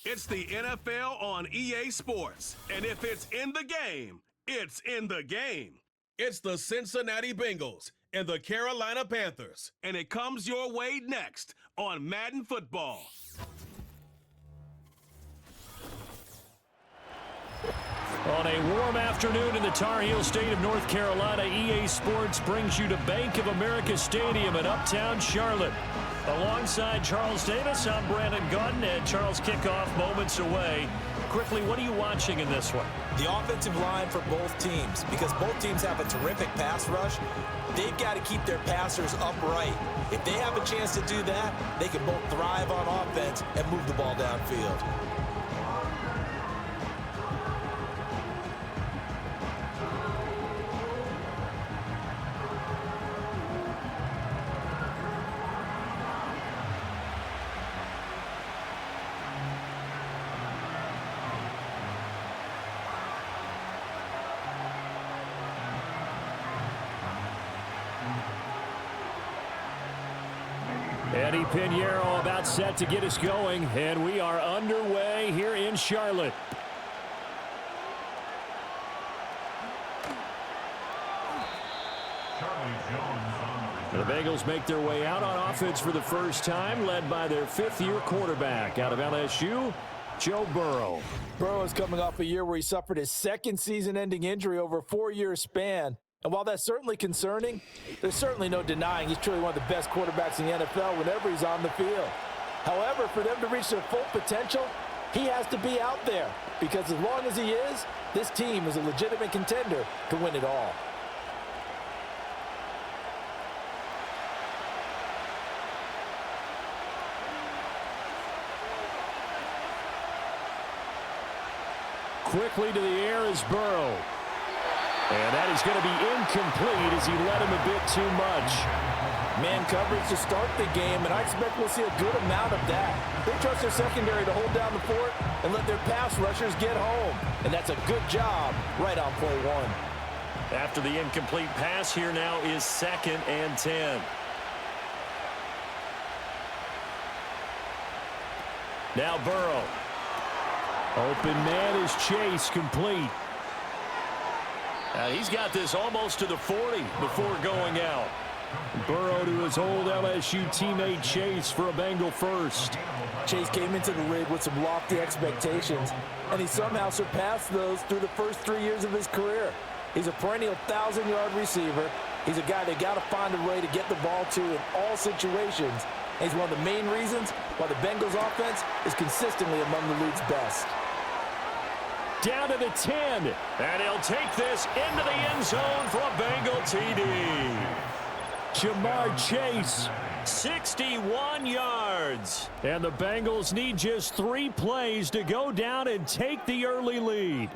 It's the NFL on EA Sports. And if it's in the game, it's in the game. It's the Cincinnati Bengals and the Carolina Panthers. And it comes your way next on Madden Football. On a warm afternoon in the Tar Heel state of North Carolina, EA Sports brings you to Bank of America Stadium in uptown Charlotte. Alongside Charles Davis, I'm Brandon Gaudin, and Charles kickoff moments away. Quickly, what are you watching in this one? The offensive line for both teams, because both teams have a terrific pass rush. They've got to keep their passers upright. If they have a chance to do that, they can both thrive on offense and move the ball downfield. Eddie Pinheiro about set to get us going, and we are underway here in Charlotte. The Bengals make their way out on offense for the first time, led by their fifth-year quarterback out of LSU, Joe Burrow. Burrow is coming off a year where he suffered his second season-ending injury over a 4-year span. And while that's certainly concerning, there's certainly no denying he's truly one of the best quarterbacks in the NFL whenever he's on the field. However, for them to reach their full potential, he has to be out there. Because as long as he is, this team is a legitimate contender to win it all. Quickly to the air is Burrow. And that is going to be incomplete as he led him a bit too much. Man coverage to start the game, and I expect we'll see a good amount of that. They trust their secondary to hold down the fort and let their pass rushers get home. And that's a good job right on play one. After the incomplete pass, here now is 2nd and 10. Now Burrow. Open man is Chase, complete. He's got this almost to the 40 before going out. Burrow to his old LSU teammate Chase for a Bengal first. Chase came into the league with some lofty expectations, and he somehow surpassed those through the first 3 years of his career. He's a perennial 1,000-yard receiver. He's a guy they got to find a way to get the ball to in all situations. And he's one of the main reasons why the Bengals offense is consistently among the league's best. Down to the 10, and he'll take this into the end zone for a Bengal TD. Jamar Chase, 61 yards. And the Bengals need just 3 plays to go down and take the early lead.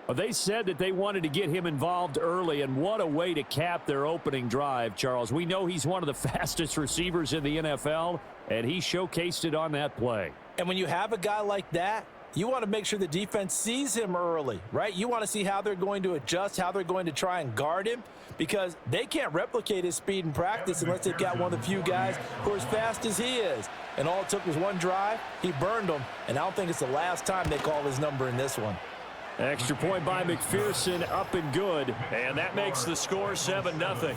Well, they said that they wanted to get him involved early, and what a way to cap their opening drive, Charles. We know he's one of the fastest receivers in the NFL, and he showcased it on that play. And when you have a guy like that, you want to make sure the defense sees him early, right? You want to see how they're going to adjust, how they're going to try and guard him, because they can't replicate his speed in practice unless they've got one of the few guys who are as fast as he is. And all it took was one drive. He burned them, and I don't think it's the last time they call his number in this one. Extra point by McPherson, up and good. And that makes the score 7-0.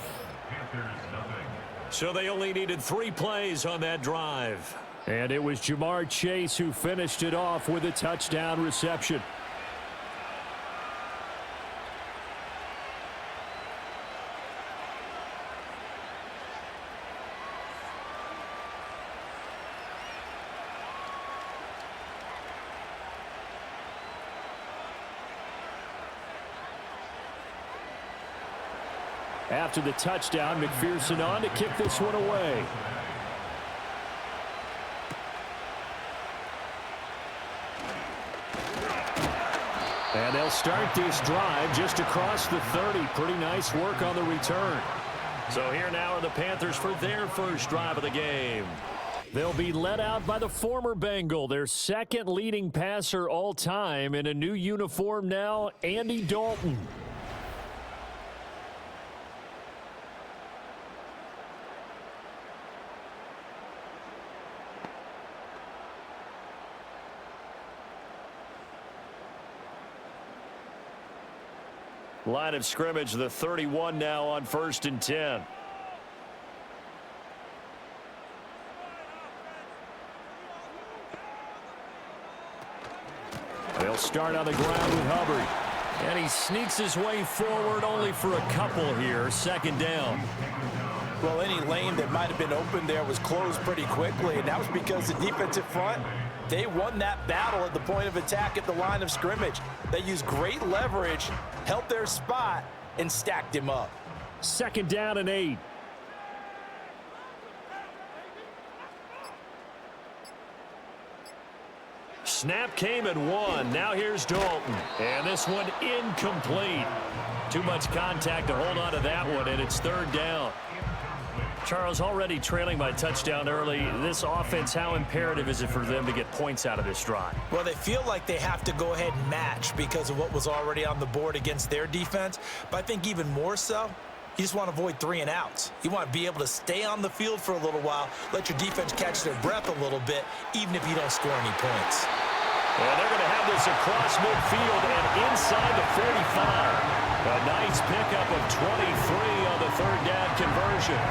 So they only needed 3 plays on that drive. And it was Jamar Chase who finished it off with a touchdown reception. After the touchdown, McPherson on to kick this one away. And they'll start this drive just across the 30. Pretty nice work on the return. So here now are the Panthers for their first drive of the game. They'll be led out by the former Bengal, their second leading passer all time in a new uniform now, Andy Dalton. Line of scrimmage, the 31 now on 1st and 10. They'll start on the ground with Hubbard. And he sneaks his way forward only for a couple here. 2nd down. Well, any lane that might have been open there was closed pretty quickly, and that was because the defensive front, they won that battle at the point of attack at the line of scrimmage. They used great leverage, held their spot, and stacked him up. 2nd down and 8. Snap came at 1. Now here's Dalton. And this one incomplete. Too much contact to hold on to that one, and it's 3rd down. Charles, already trailing by touchdown early. This offense, how imperative is it for them to get points out of this drive? Well, they feel like they have to go ahead and match because of what was already on the board against their defense. But I think even more so, you just want to avoid 3 and outs. You want to be able to stay on the field for a little while, let your defense catch their breath a little bit, even if you don't score any points. And they're going to have this across midfield and inside the 45. A nice pickup of 23 on the 3rd down conversion.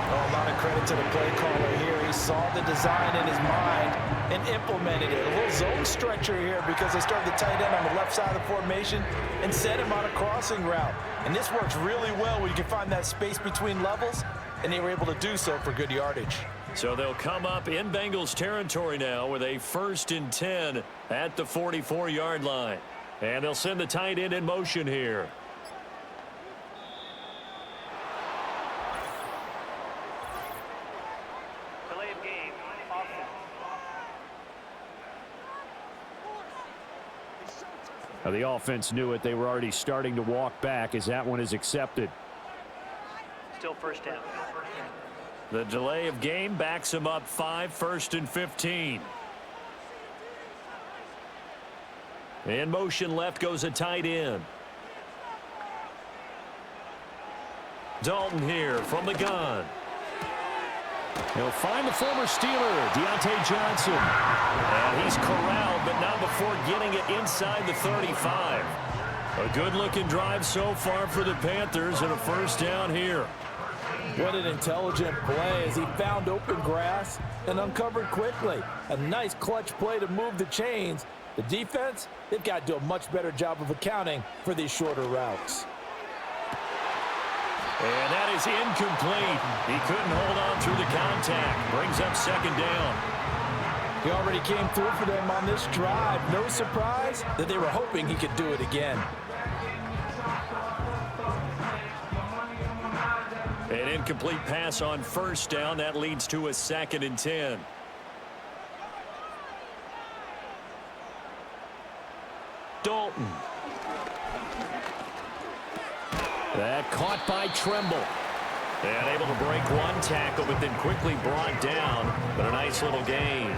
Oh, a lot of credit to the play caller here. He saw the design in his mind and implemented it. A little zone stretcher here because they started the tight end on the left side of the formation and set him on a crossing route. And this works really well when you can find that space between levels, and they were able to do so for good yardage. So they'll come up in Bengals territory now with a 1st and 10 at the 44-yard line. And they'll send the tight end in motion here. Delay of game, offense. Now the offense knew it. They were already starting to walk back as that one is accepted. Still 1st down. The delay of game backs him up 5, 1st and 15. In motion left goes a tight end. Dalton here from the gun. He'll find the former Steeler, Deontay Johnson. And he's corralled, but not before getting it inside the 35. A good-looking drive so far for the Panthers and a 1st down here. What an intelligent play as he found open grass and uncovered quickly. A nice clutch play to move the chains. The defense, they've got to do a much better job of accounting for these shorter routes. And that is incomplete. He couldn't hold on through the contact. Brings up 2nd down. He already came through for them on this drive. No surprise that they were hoping he could do it again. An incomplete pass on 1st down. That leads to a 2nd and 10. Dalton. That caught by Tremble. And able to break one tackle, but then quickly brought down. But a nice little gain.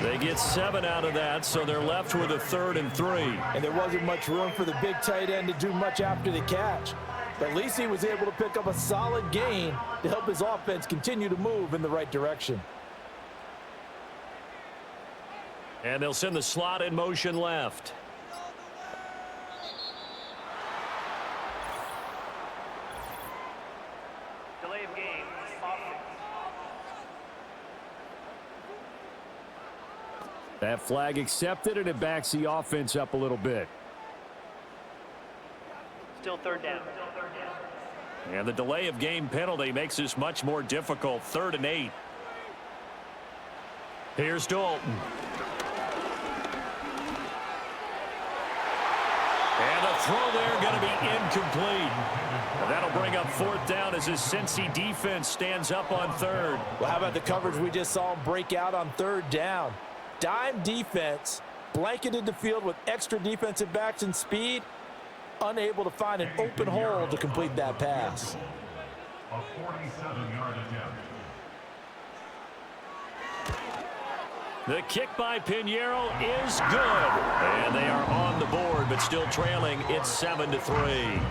They get 7 out of that, so they're left with a 3rd and 3. And there wasn't much room for the big tight end to do much after the catch. But at least he was able to pick up a solid gain to help his offense continue to move in the right direction. And they'll send the slot in motion left. Delay of game, offense. That flag accepted, and it backs the offense up a little bit. Still 3rd down. And the delay of game penalty makes this much more difficult. 3rd and 8. Here's Dalton. And the throw there going to be incomplete. And that'll bring up 4th down as his Cincy defense stands up on 3rd. Well, how about the coverage we just saw him break out on 3rd down? Dime defense, blanketed the field with extra defensive backs and speed, unable to find an open hole to complete that pass. A 47-yard attempt. The kick by Pinheiro is good. And they are on the board, but still trailing. It's 7-3.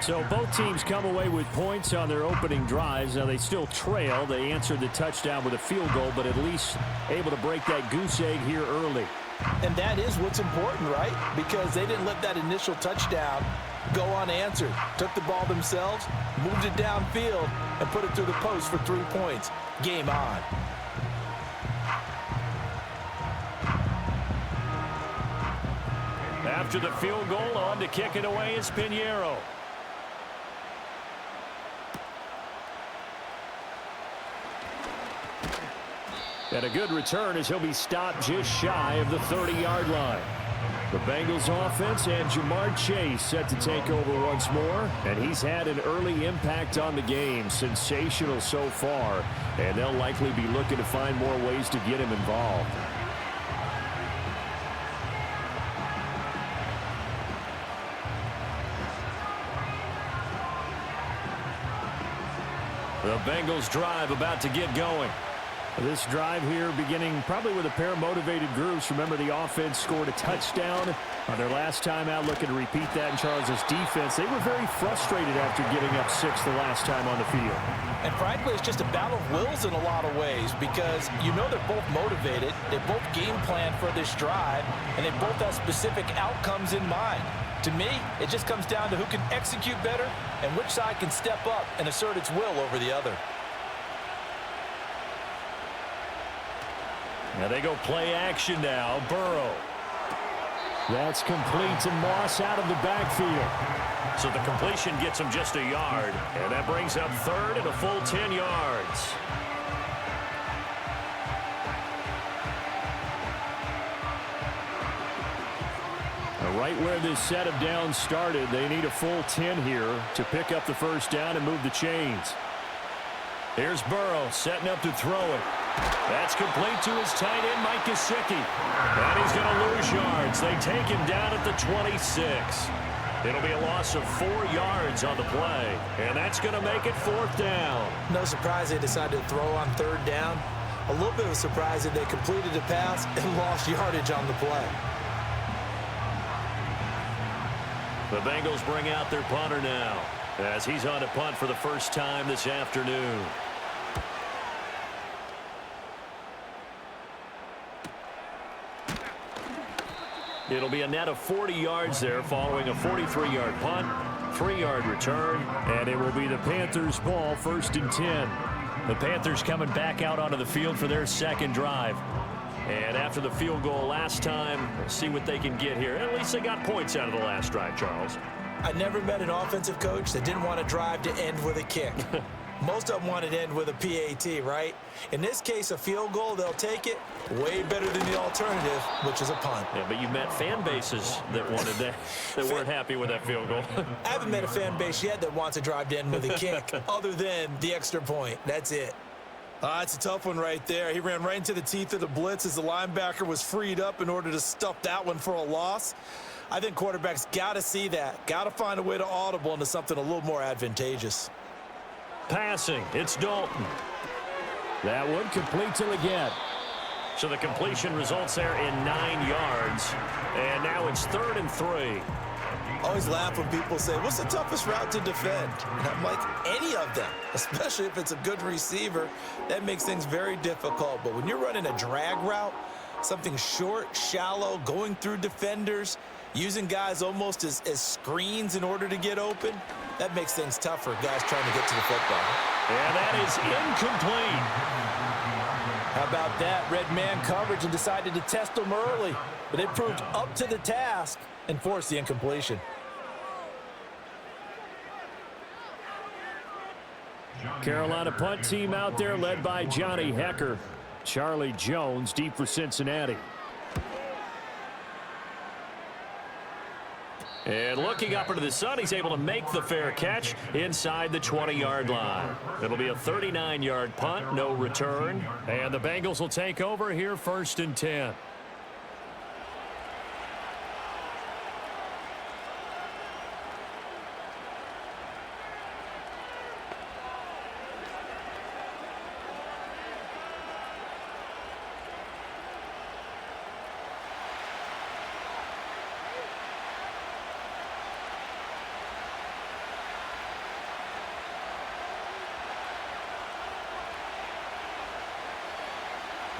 So both teams come away with points on their opening drives. Now they still trail. They answered the touchdown with a field goal, but at least able to break that goose egg here early. And that is what's important, right? Because they didn't let that initial touchdown go unanswered. Took the ball themselves, moved it downfield, and put it through the post for 3 points. Game on. After the field goal, on to kick it away is Pinheiro. And a good return as he'll be stopped just shy of the 30-yard line. The Bengals offense and Jamar Chase set to take over once more. And he's had an early impact on the game. Sensational so far. And they'll likely be looking to find more ways to get him involved. The Bengals drive about to get going. This drive here beginning probably with a pair of motivated groups. Remember, the offense scored a touchdown on their last time out, looking to repeat that in Charles' defense. They were very frustrated after giving up 6 the last time on the field. And frankly, it's just a battle of wills in a lot of ways because you know they're both motivated, they both game plan for this drive, and they both have specific outcomes in mind. To me, it just comes down to who can execute better and which side can step up and assert its will over the other. Now they go play action now. Burrow. That's complete to Moss out of the backfield. So the completion gets him just a yard. And that brings up third and a full 10 yards. Now right where this set of downs started, they need a full 10 here to pick up the first down and move the chains. Here's Burrow setting up to throw it. That's complete to his tight end, Mike Gesicki. And he's going to lose yards. They take him down at the 26. It'll be a loss of 4 yards on the play. And that's going to make it 4th down. No surprise they decided to throw on 3rd down. A little bit of a surprise that they completed the pass and lost yardage on the play. The Bengals bring out their punter now as he's on to punt for the first time this afternoon. It'll be a net of 40 yards there following a 43-yard punt, 3-yard return, and it will be the Panthers' ball, 1st and 10. The Panthers coming back out onto the field for their second drive. And after the field goal last time, we'll see what they can get here. At least they got points out of the last drive, Charles. I never met an offensive coach that didn't want a drive to end with a kick. Most of them want it to end with a PAT, right? In this case, a field goal, they'll take it. Way better than the alternative, which is a punt. Yeah, but you've met fan bases that wanted that, that weren't happy with that field goal. I haven't met a fan base yet that wants a drive to end with a kick, other than the extra point. That's it. It's a tough one right there. He ran right into the teeth of the blitz as the linebacker was freed up in order to stuff that one for a loss. I think quarterbacks got to see that. Got to find a way to audible into something a little more advantageous. Passing, it's Dalton. That one complete to Leggett. So the completion results there in 9 yards. And now it's 3rd and 3. I always laugh when people say, what's the toughest route to defend? And I'm like, any of them, especially if it's a good receiver. That makes things very difficult. But when you're running a drag route, something short, shallow, going through defenders, using guys almost as screens in order to get open, that makes things tough for guys trying to get to the football. And that is incomplete. How about that? Red man coverage and decided to test them early. But they proved up to the task and forced the incompletion. Carolina punt team out there led by Johnny Hecker. Charlie Jones deep for Cincinnati. And looking up into the sun, he's able to make the fair catch inside the 20-yard line. It'll be a 39-yard punt, no return. And the Bengals will take over here 1st and 10.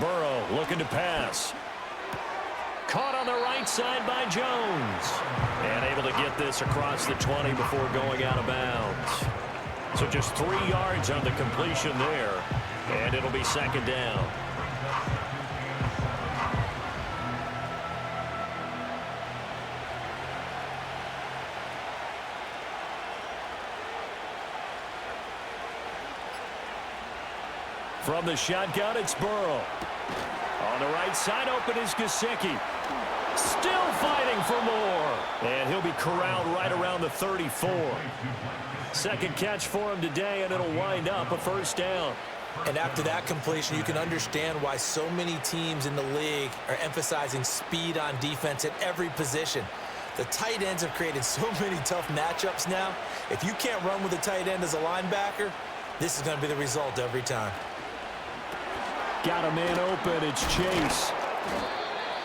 Burrow looking to pass. Caught on the right side by Jones. And able to get this across the 20 before going out of bounds. So just 3 yards on the completion there. And it'll be second down. From the shotgun, it's Burrow. On the right side, open is Gesicki. Still fighting for more. And he'll be corralled right around the 34. Second catch for him today, and it'll wind up a first down. And after that completion, you can understand why so many teams in the league are emphasizing speed on defense at every position. The tight ends have created so many tough matchups now. If you can't run with a tight end as a linebacker, this is going to be the result every time. Got a man open. It's Chase.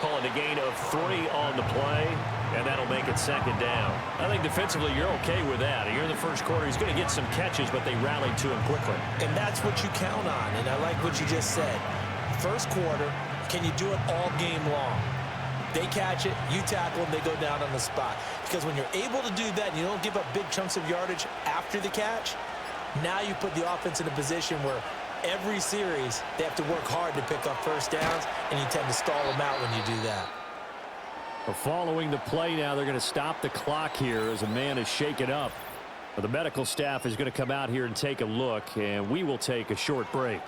Calling a gain of 3 on the play, and that'll make it second down. I think defensively you're okay with that. Here in the first quarter, he's going to get some catches, but they rallied to him quickly. And that's what you count on, and I like what you just said. First quarter, can you do it all game long? They catch it, you tackle them, they go down on the spot. Because when you're able to do that and you don't give up big chunks of yardage after the catch, now you put the offense in a position where every series, they have to work hard to pick up first downs, and you tend to stall them out when you do that. Well, following the play now, they're going to stop the clock here as a man is shaken up. Well, the medical staff is going to come out here and take a look, and we will take a short break.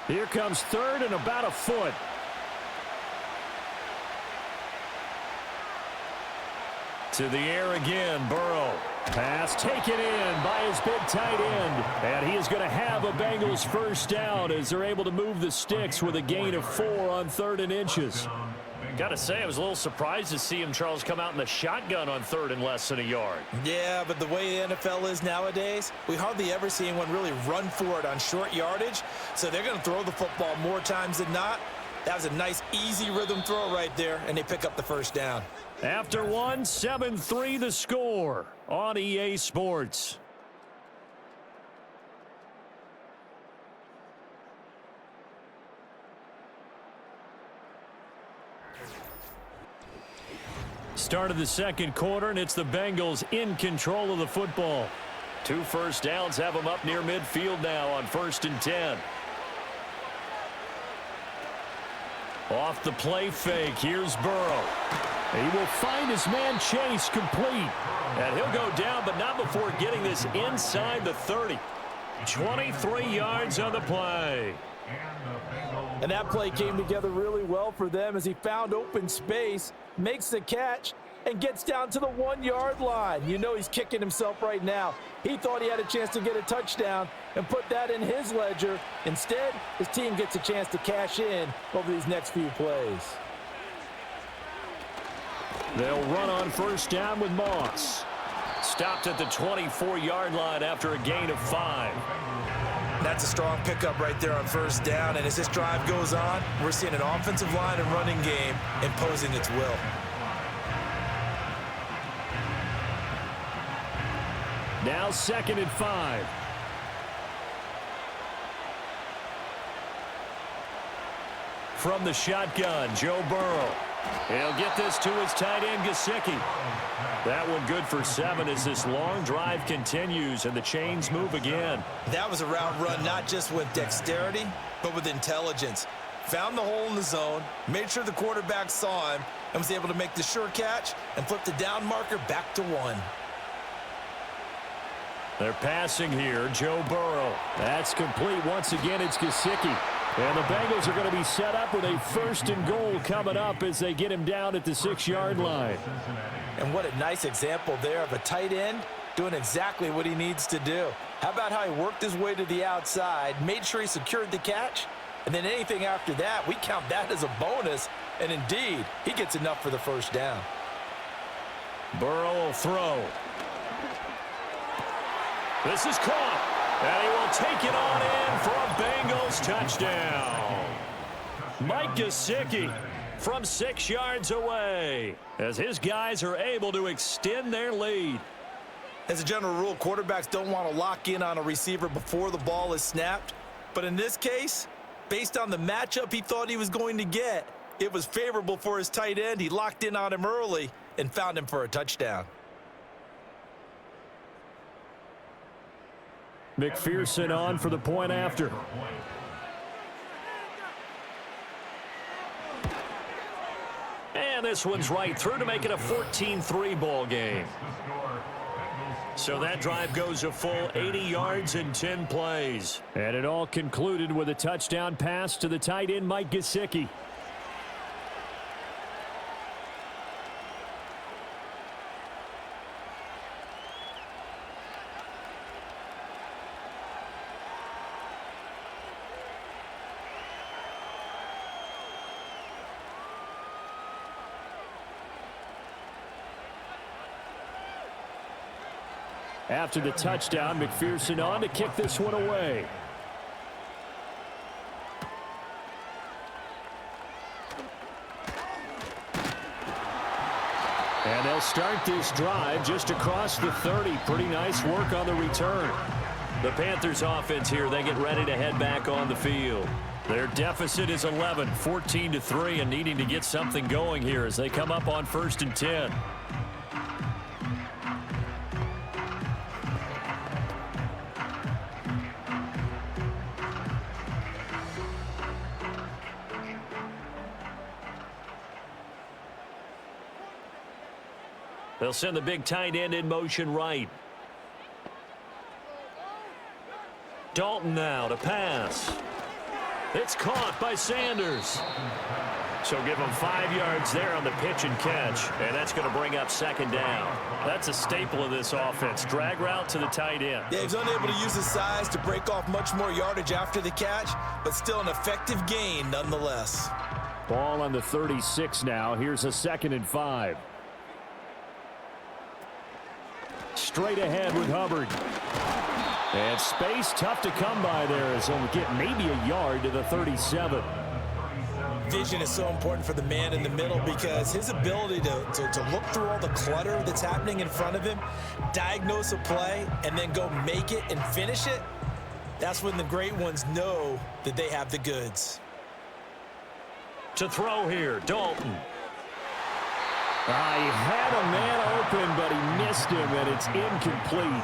Here comes third and about a foot. To the air again, Burrow. Pass taken in by his big tight end. And he is going to have a Bengals first down as they're able to move the sticks with a gain of 4 on 3rd and inches. Got to say, I was a little surprised to see him, Charles, come out in the shotgun on 3rd and less than a yard. Yeah, but the way the NFL is nowadays, we hardly ever see anyone really run for it on short yardage. So they're going to throw the football more times than not. That was a nice, easy rhythm throw right there, and they pick up the first down. After one, 7-3 the score on EA Sports. Start of the second quarter, and it's the Bengals in control of the football. 2 first downs have them up near midfield now on 1st and 10. Off the play fake, here's Burrow. He will find his man Chase complete. And he'll go down, but not before getting this inside the 30. 23 yards on the play. And that play came together really well for them as he found open space, makes the catch, and gets down to the 1-yard line. You know he's kicking himself right now. He thought he had a chance to get a touchdown and put that in his ledger. Instead, his team gets a chance to cash in over these next few plays. They'll run on first down with Moss. Stopped at the 24-yard line after a gain of 5. That's a strong pickup right there on first down, and as this drive goes on, we're seeing an offensive line and running game imposing its will. Now 2nd and 5. From the shotgun, Joe Burrow. He'll get this to his tight end, Gesicki. That one good for 7 as this long drive continues and the chains move again. That was a route run not just with dexterity, but with intelligence. Found the hole in the zone, made sure the quarterback saw him, and was able to make the sure catch and flip the down marker back to 1. They're passing here, Joe Burrow. That's complete. Once again, it's Gesicki. And the Bengals are going to be set up with a 1st and goal coming up as they get him down at the 6-yard line. And what a nice example there of a tight end doing exactly what he needs to do. How about how he worked his way to the outside, made sure he secured the catch, and then anything after that, we count that as a bonus. And indeed, he gets enough for the first down. Burrow will throw. This is caught. And he will take it on in for a Bengals touchdown. Mike Gesicki from 6 yards away as his guys are able to extend their lead. As a general rule, quarterbacks don't want to lock in on a receiver before the ball is snapped. But in this case, based on the matchup he thought he was going to get, it was favorable for his tight end. He locked in on him early and found him for a touchdown. McPherson on for the point after. And this one's right through to make it a 14-3 ball game. So that drive goes a full 80 yards in 10 plays. And it all concluded with a touchdown pass to the tight end, Mike Gesicki. After the touchdown, McPherson on to kick this one away. And they'll start this drive just across the 30. Pretty nice work on the return. The Panthers offense here, they get ready to head back on the field. Their deficit is 11, 14-3, and needing to get something going here as they come up on 1st and 10. They'll send the big tight end in motion right. Dalton now to pass. It's caught by Sanders. So give him 5 yards there on the pitch and catch, and that's going to bring up 2nd down. That's a staple of this offense. Drag route to the tight end. Yeah, he's unable to use his size to break off much more yardage after the catch, but still an effective gain nonetheless. Ball on the 36 now. Here's a 2nd and 5. Straight ahead with Hubbard. And space tough to come by there as he'll get maybe a yard to the 37. Vision is so important for the man in the middle because his ability to look through all the clutter that's happening in front of him, diagnose a play, and then go make it and finish it, that's when the great ones know that they have the goods. To throw here, Dalton. He had a man open, but he missed him, and it's incomplete.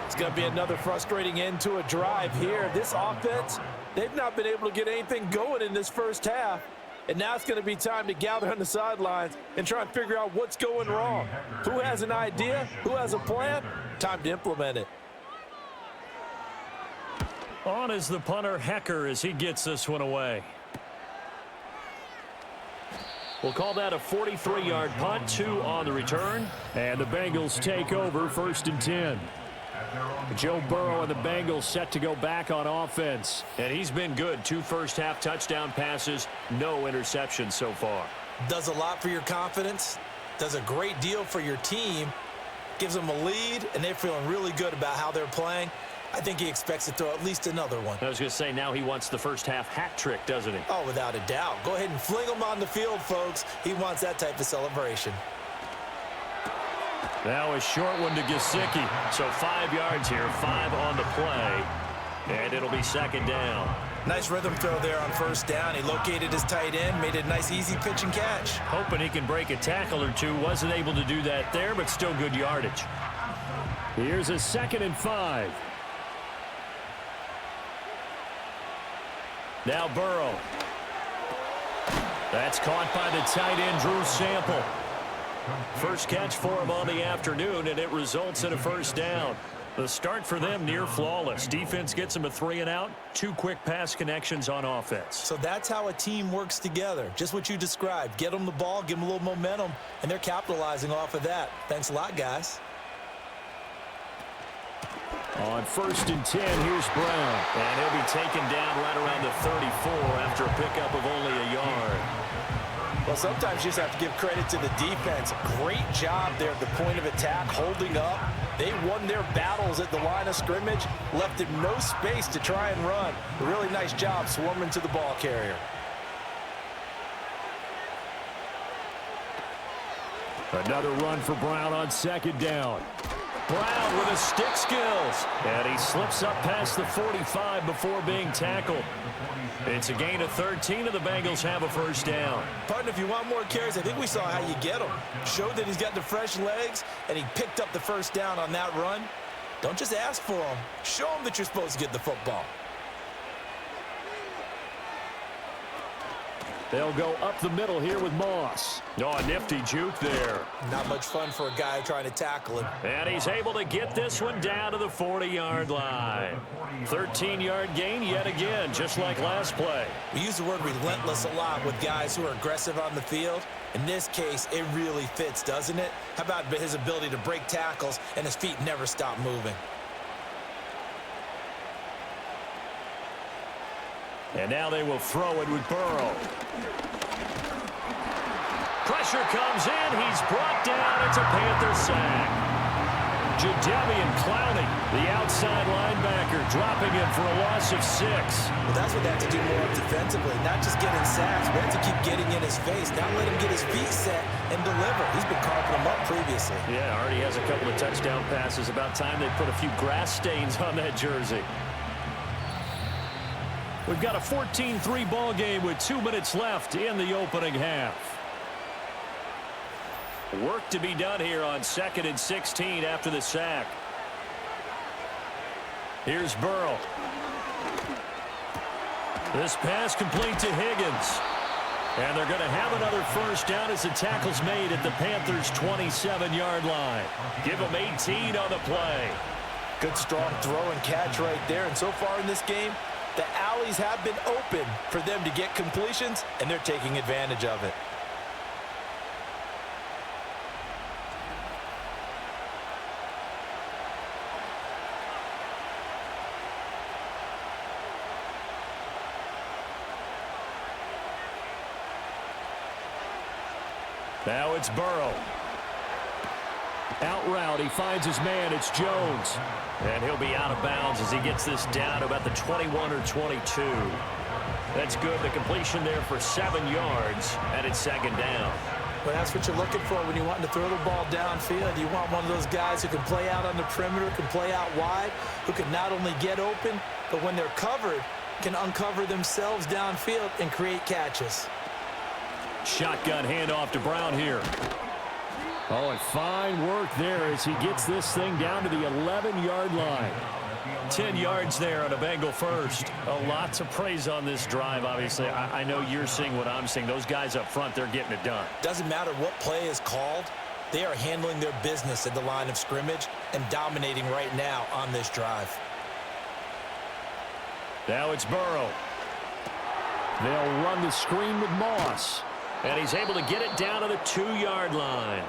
It's going to be another frustrating end to a drive here. This offense, they've not been able to get anything going in this first half, and now it's going to be time to gather on the sidelines and try and figure out what's going wrong. Who has an idea? Who has a plan? Time to implement it. On is the punter, Hecker, as he gets this one away. We'll call that a 43-yard punt, 2 on the return. And the Bengals take over 1st and 10. Joe Burrow and the Bengals set to go back on offense. And he's been good. 2 first-half touchdown passes, no interceptions so far. Does a lot for your confidence. Does a great deal for your team. Gives them a lead, and they're feeling really good about how they're playing. I think he expects to throw at least another one. I was going to say, now he wants the first-half hat trick, doesn't he? Oh, without a doubt. Go ahead and fling him on the field, folks. He wants that type of celebration. Now a short one to Gesicki. So 5 yards here, 5 on the play. And it'll be 2nd down. Nice rhythm throw there on 1st down. He located his tight end, made it a nice easy pitch and catch. Hoping he can break a tackle or two. Wasn't able to do that there, but still good yardage. Here's a 2nd and 5. Now Burrow. That's caught by the tight end, Drew Sample. First catch for him on the afternoon, and it results in a 1st down. The start for them near flawless. Defense gets them a 3 and out. 2 quick pass connections on offense. So that's how a team works together. Just what you described. Get them the ball, give them a little momentum, and they're capitalizing off of that. Thanks a lot, guys. On 1st and 10, here's Brown. And he'll be taken down right around the 34 after a pickup of only a yard. Well, sometimes you just have to give credit to the defense. Great job there at the point of attack, holding up. They won their battles at the line of scrimmage, left him no space to try and run. A really nice job swarming to the ball carrier. Another run for Brown on second down. Brown with his stick skills. And he slips up past the 45 before being tackled. It's a gain of 13, and the Bengals have a first down. Partner, if you want more carries, I think we saw how you get them. Showed that he's got the fresh legs, and he picked up the first down on that run. Don't just ask for them. Show them that you're supposed to get the football. They'll go up the middle here with Moss. Oh, a nifty juke there. Not much fun for a guy trying to tackle him. And he's able to get this one down to the 40-yard line. 13-yard gain yet again, just like last play. We use the word relentless a lot with guys who are aggressive on the field. In this case, it really fits, doesn't it? How about his ability to break tackles and his feet never stop moving? And now they will throw it with Burrow. Pressure comes in. He's brought down. It's a Panther sack. Jadeveon Clowney, the outside linebacker, dropping him for a loss of 6. Well, that's what they have to do more defensively. Not just getting sacks, but have to keep getting in his face. Not let him get his feet set and deliver. He's been carving them up previously. Yeah, already has a couple of touchdown passes. About time they put a few grass stains on that jersey. We've got a 14-3 ball game with 2 minutes left in the opening half. Work to be done here on 2nd and 16 after the sack. Here's Burrow. This pass complete to Higgins. And they're going to have another first down as the tackle's made at the Panthers' 27-yard line. Give them 18 on the play. Good strong throw and catch right there. And so far in this game, the alleys have been open for them to get completions, and they're taking advantage of it. Now it's Burrow. Out route, he finds his man. It's Jones. And he'll be out of bounds as he gets this down to about the 21 or 22. That's good. The completion there for 7 yards, and it's second down. Well, that's what you're looking for when you want to throw the ball downfield. You want one of those guys who can play out on the perimeter, can play out wide, who can not only get open, but when they're covered, can uncover themselves downfield and create catches. Shotgun handoff to Brown here. Oh, and fine work there as he gets this thing down to the 11-yard line. 10 yards there on a Bengal first. A lot to praise on this drive, obviously. I know you're seeing what I'm seeing. Those guys up front, they're getting it done. Doesn't matter what play is called. They are handling their business at the line of scrimmage and dominating right now on this drive. Now it's Burrow. They'll run the screen with Moss. And he's able to get it down to the 2-yard line.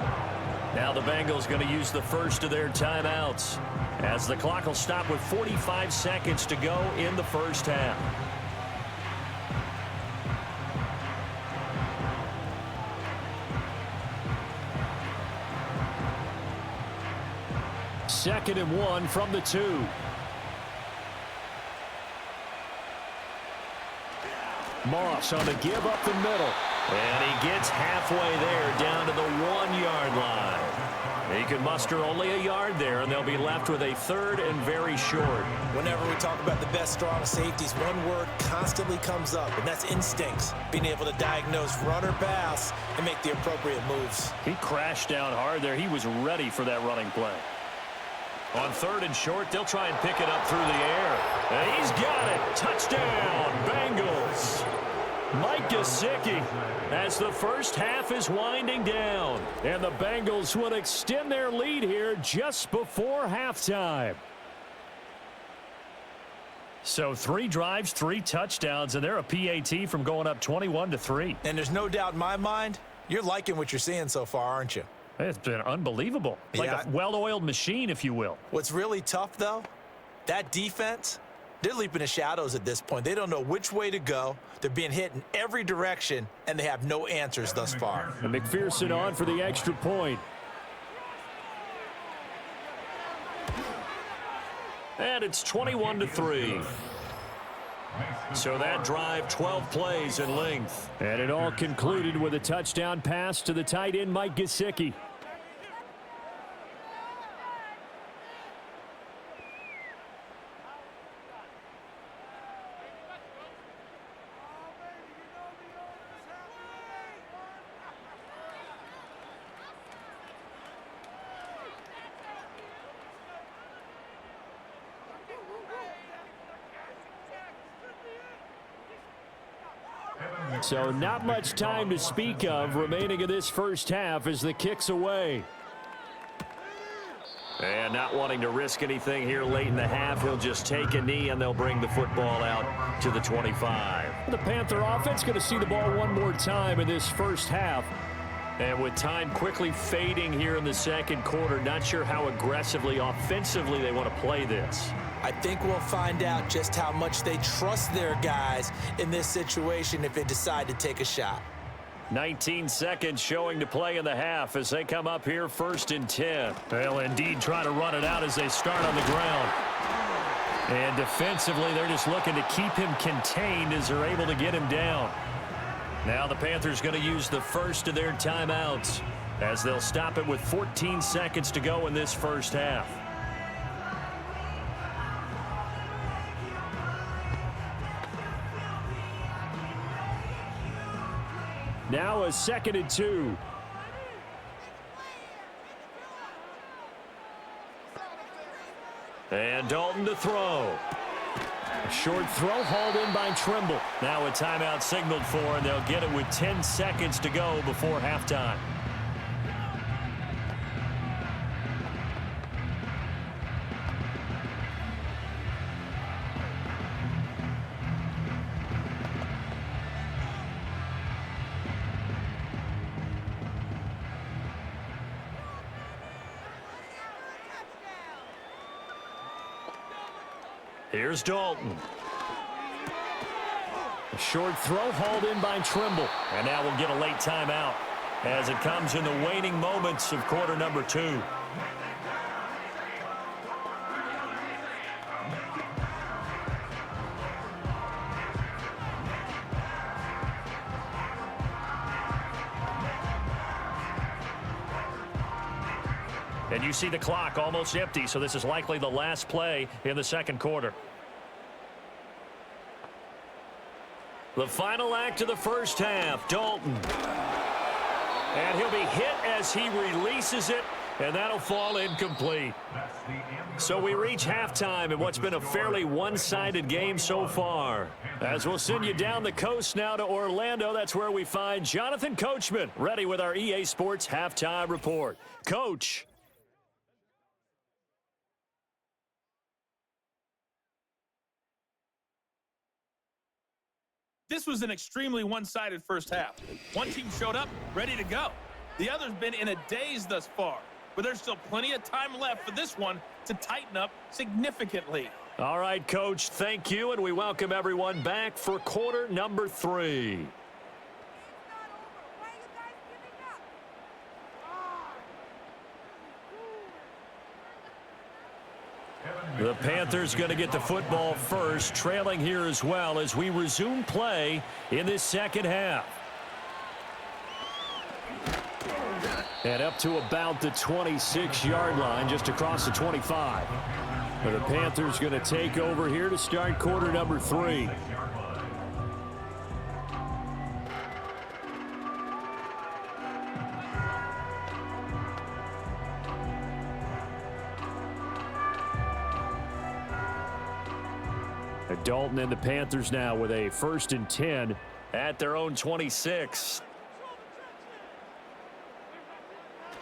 Now the Bengals going to use the first of their timeouts as the clock will stop with 45 seconds to go in the first half. Second and 1 from the 2. Moss on the give up the middle. And he gets halfway there down to the 1-yard line. He can muster only a yard there, and they'll be left with a third and very short. Whenever we talk about the best strong safeties, one word constantly comes up, and that's instincts. Being able to diagnose run or pass and make the appropriate moves. He crashed down hard there. He was ready for that running play. On third and short, they'll try and pick it up through the air. And he's got it. Touchdown, Bengals. Mike Gesicki as the first half is winding down. And the Bengals will extend their lead here just before halftime. So 3 drives, 3 touchdowns, and they're a PAT from going up 21-3. And there's no doubt in my mind, you're liking what you're seeing so far, aren't you? It's been unbelievable. Like a well-oiled machine, if you will. What's really tough, though, that defense, They're leaping the shadows at this point. They don't know which way to go. They're being hit in every direction, and they have no answers thus far. And McPherson on for the extra point. And it's 21-3. So that drive, 12 plays in length. And it all concluded with a touchdown pass to the tight end, Mike Gesicki. So not much time to speak of remaining in this first half as the kick's away. And not wanting to risk anything here late in the half, he'll just take a knee and they'll bring the football out to the 25. The Panther offense going to see the ball one more time in this first half. And with time quickly fading here in the second quarter, not sure how aggressively, offensively they want to play this. I think we'll find out just how much they trust their guys in this situation if they decide to take a shot. 19 seconds showing to play in the half as they come up here 1st and 10. They'll indeed try to run it out as they start on the ground. And defensively, they're just looking to keep him contained as they're able to get him down. Now the Panthers going to use the first of their timeouts as they'll stop it with 14 seconds to go in this first half. Now a 2nd and 2. And Dalton to throw. A short throw hauled in by Trimble. Now a timeout signaled for, and they'll get it with 10 seconds to go before halftime. Here's Dalton. A short throw hauled in by Trimble. And now we'll get a late timeout as it comes in the waning moments of quarter number 2. And you see the clock almost empty, so this is likely the last play in the second quarter. The final act of the first half, Dalton. And he'll be hit as he releases it, and that'll fall incomplete. So we reach halftime in what's been a fairly one-sided game so far. As we'll send you down the coast now to Orlando, that's where we find Jonathan Coachman, ready with our EA Sports Halftime Report. Coach. This was an extremely one-sided first half. One team showed up, ready to go. The other's been in a daze thus far, but there's still plenty of time left for this one to tighten up significantly. All right, Coach, thank you, and we welcome everyone back for quarter number 3. The Panthers going to get the football first, trailing here as well as we resume play in this second half. And up to about the 26-yard line, just across the 25. The Panthers going to take over here to start quarter number 3. Dalton and the Panthers now with a 1st and 10 at their own 26.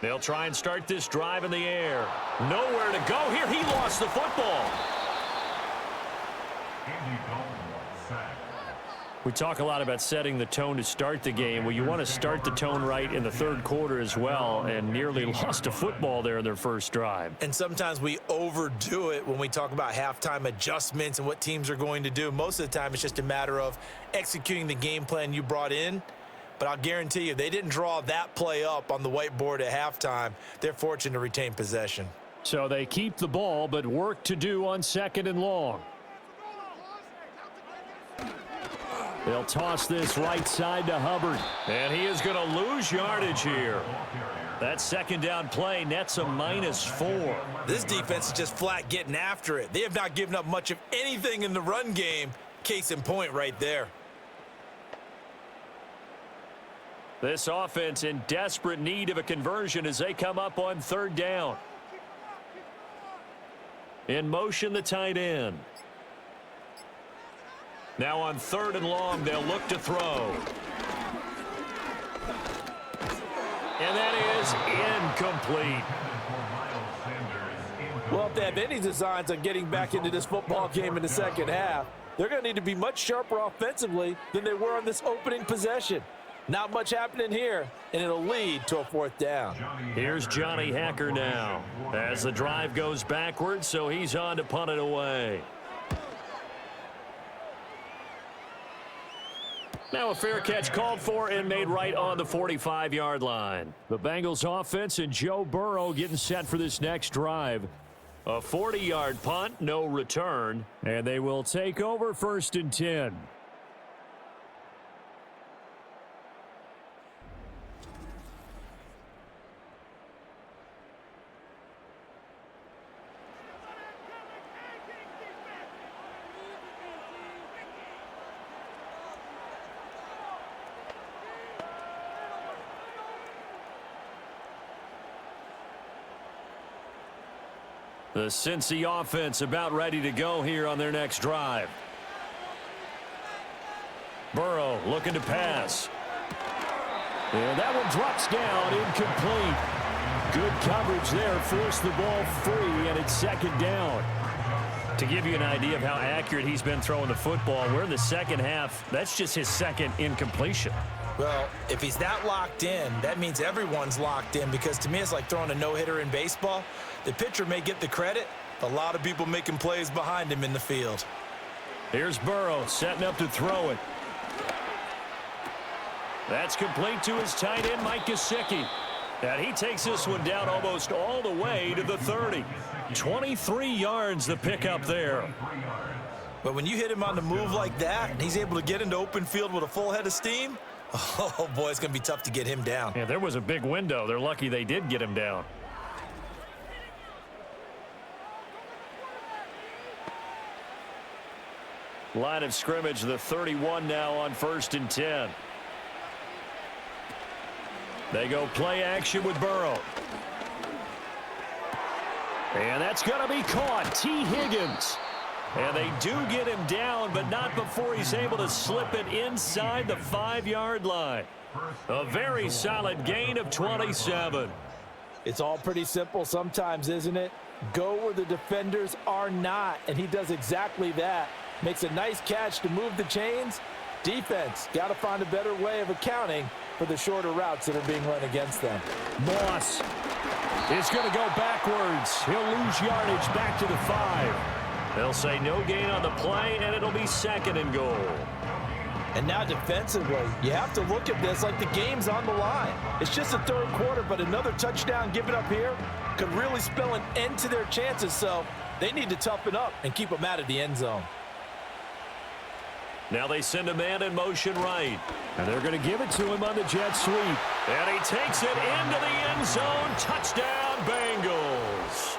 They'll try and start this drive in the air. Nowhere to go here. He lost the football. We talk a lot about setting the tone to start the game. Well, you want to start the tone right in the third quarter as well, and nearly lost a football there in their first drive. And sometimes we overdo it when we talk about halftime adjustments and what teams are going to do. Most of the time, it's just a matter of executing the game plan you brought in. But I'll guarantee you, they didn't draw that play up on the whiteboard at halftime. They're fortunate to retain possession. So they keep the ball, but work to do on 2nd and long. They'll toss this right side to Hubbard. And he is going to lose yardage here. That 2nd down play nets a -4. This defense is just flat getting after it. They have not given up much of anything in the run game. Case in point right there. This offense in desperate need of a conversion as they come up on 3rd down. In motion, the tight end. Now on 3rd and long, they'll look to throw. And that is incomplete. Well, if they have any designs on getting back into this football game in the second half, they're going to need to be much sharper offensively than they were on this opening possession. Not much happening here, and it'll lead to a 4th down. Here's Johnny Hacker now as the drive goes backwards, so he's on to punt it away. Now a fair catch called for and made right on the 45-yard line. The Bengals offense and Joe Burrow getting set for this next drive. A 40-yard punt, no return, and they will take over 1st and 10. The Cincy offense about ready to go here on their next drive. Burrow looking to pass. And that one drops down, incomplete. Good coverage there, forced the ball free, and it's 2nd down. To give you an idea of how accurate he's been throwing the football, we're in the second half. That's just his 2nd incompletion. Well, if he's that locked in, that means everyone's locked in, because to me it's like throwing a no-hitter in baseball. The pitcher may get the credit, but a lot of people making plays behind him in the field. Here's Burrow setting up to throw it. That's complete to his tight end, Mike Gesicki. And he takes this one down almost all the way to the 30. 23 yards the pickup there. But when you hit him on the move like that, and he's able to get into open field with a full head of steam, oh boy, it's going to be tough to get him down. Yeah, there was a big window. They're lucky they did get him down. Line of scrimmage, the 31 now on 1st and 10. They go play action with Burrow. And that's going to be caught. T. Higgins. And they do get him down, but not before he's able to slip it inside the 5-yard line. A very solid gain of 27. It's all pretty simple sometimes, isn't it? Go where the defenders are not, and he does exactly that. Makes a nice catch to move the chains. Defense got to find a better way of accounting for the shorter routes that are being run against them. Moss is going to go backwards. He'll lose yardage back to the 5. They'll say no gain on the play, and it'll be 2nd and goal. And now defensively, you have to look at this like the game's on the line. It's just the 3rd quarter, but another touchdown given up here could really spell an end to their chances, so they need to toughen up and keep them out of the end zone. Now they send a man in motion right. And they're going to give it to him on the jet sweep. And he takes it into the end zone. Touchdown, Bengals.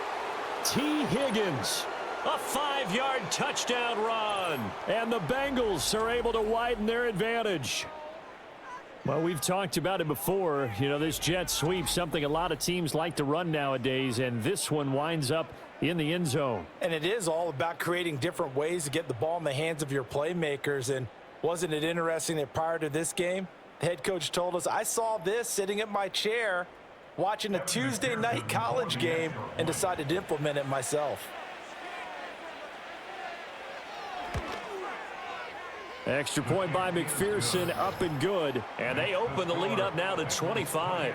T. Higgins, a 5-yard touchdown run. And the Bengals are able to widen their advantage. Well, we've talked about it before. You know, this jet sweep, something a lot of teams like to run nowadays. And this one winds up in the end zone. And it is all about creating different ways to get the ball in the hands of your playmakers. And wasn't it interesting that prior to this game, the head coach told us, I saw this sitting in my chair watching a Tuesday night college game and decided to implement it myself. Extra point by McPherson, up and good. And they open the lead up now to 25.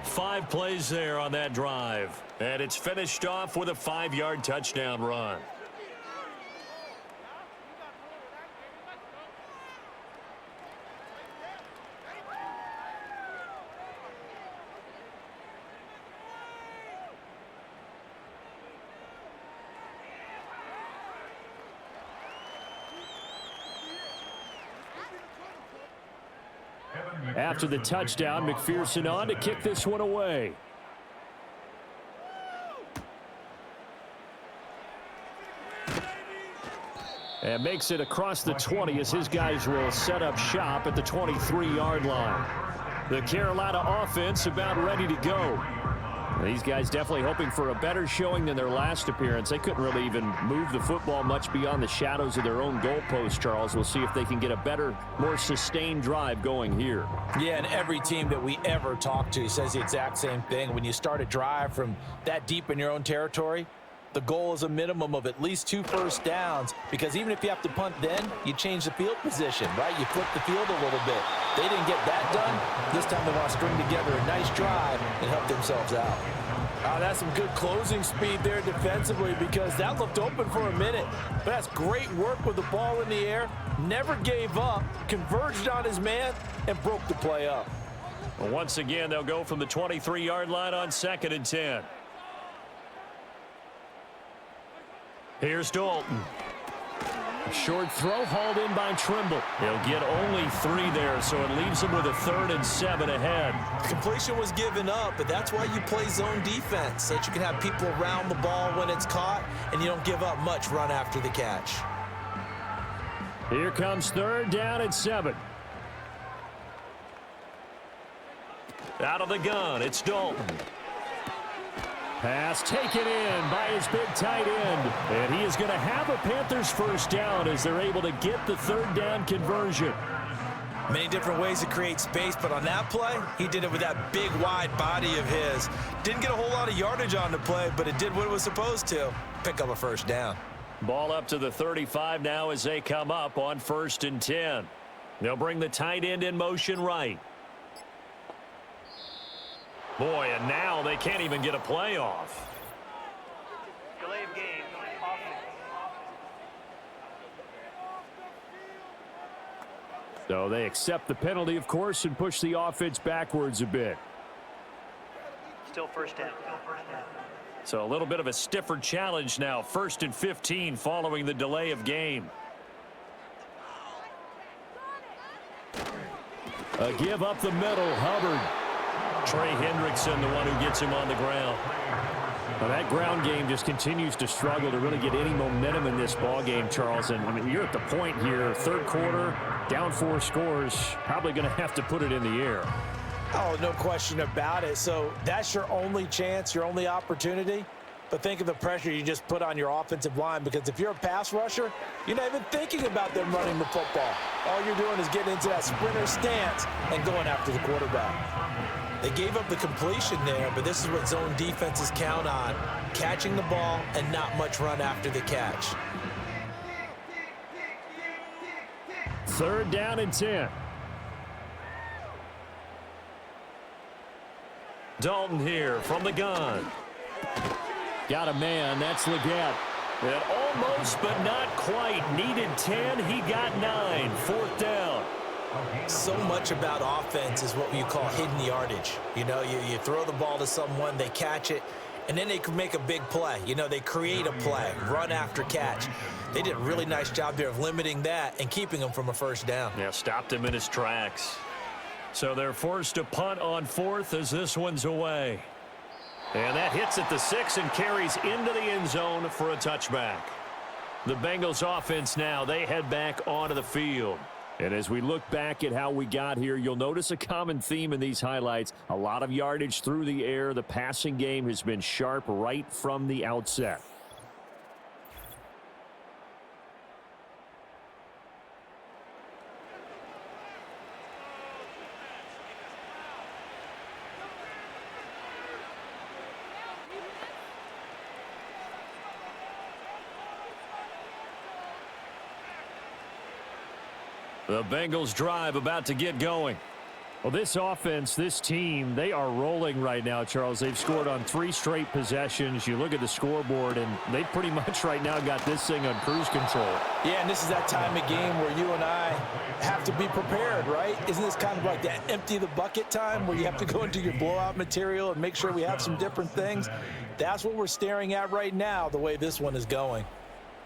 5 plays there on that drive. And it's finished off with a 5-yard touchdown run. After the touchdown, McPherson on to kick this one away. And makes it across the 20 as his guys will set up shop at the 23-yard line. The Carolina offense about ready to go. These guys definitely hoping for a better showing than their last appearance. They couldn't really even move the football much beyond the shadows of their own goalpost, Charles. We'll see if they can get a better, more sustained drive going here. Yeah, and every team that we ever talk to says the exact same thing. When you start a drive from that deep in your own territory, the goal is a minimum of at least 2 first downs, because even if you have to punt then, you change the field position, right? You flip the field a little bit. They didn't get that done. This time they want to string together a nice drive and help themselves out. That's some good closing speed there defensively, because that looked open for a minute. But that's great work with the ball in the air. Never gave up, converged on his man, and broke the play up. Well, once again, they'll go from the 23-yard line on 2nd and 10. Here's Dalton. A short throw hauled in by Trimble. He'll get only 3 there, so it leaves him with a 3rd and 7 ahead. Completion was given up, but that's why you play zone defense, so that you can have people around the ball when it's caught, and you don't give up much run after the catch. Here comes 3rd down and 7. Out of the gun, it's Dalton. Pass taken in by his big tight end. And he is going to have a Panthers first down as they're able to get the 3rd down conversion. Many different ways to create space, but on that play, he did it with that big, wide body of his. Didn't get a whole lot of yardage on the play, but it did what it was supposed to. Pick up a first down. Ball up to the 35 now as they come up on 1st and 10. They'll bring the tight end in motion right. Boy, and now they can't even get a play off. Delay of game, offense. So they accept the penalty, of course, and push the offense backwards a bit. Still first down. So a little bit of a stiffer challenge now. 1st and 15 following the delay of game. A give up the middle, Hubbard. Trey Hendrickson, the one who gets him on the ground. Well, that ground game just continues to struggle to really get any momentum in this ball game, Charles. And I mean, you're at the point here, 3rd quarter, down 4 scores, probably going to have to put it in the air. Oh, no question about it. So that's your only chance, your only opportunity. But think of the pressure you just put on your offensive line, because if you're a pass rusher, you're not even thinking about them running the football. All you're doing is getting into that sprinter stance and going after the quarterback. They gave up the completion there, but this is what zone defenses count on: catching the ball and not much run after the catch. 3rd down and 10. Dalton here from the gun. Got a man. That's Leggett. And almost, but not quite. Needed 10. He got 9. 4th down. So much about offense is what you call hidden yardage. You know, you throw the ball to someone, they catch it, and then they can make a big play. You know, they create a play, run after catch. They did a really nice job there of limiting that and keeping him from a first down. Yeah, stopped him in his tracks. So they're forced to punt on 4th as this one's away. And that hits at the 6 and carries into the end zone for a touchback. The Bengals offense now, they head back onto the field. And as we look back at how we got here, you'll notice a common theme in these highlights. A lot of yardage through the air. The passing game has been sharp right from the outset. The Bengals drive about to get going. Well, this offense, this team, they are rolling right now, Charles. They've scored on 3 straight possessions. You look at the scoreboard, and they pretty much right now got this thing on cruise control. Yeah, and this is that time of game where you and I have to be prepared, right? Isn't this kind of like that empty the bucket time where you have to go into your blowout material and make sure we have some different things? That's what we're staring at right now, the way this one is going.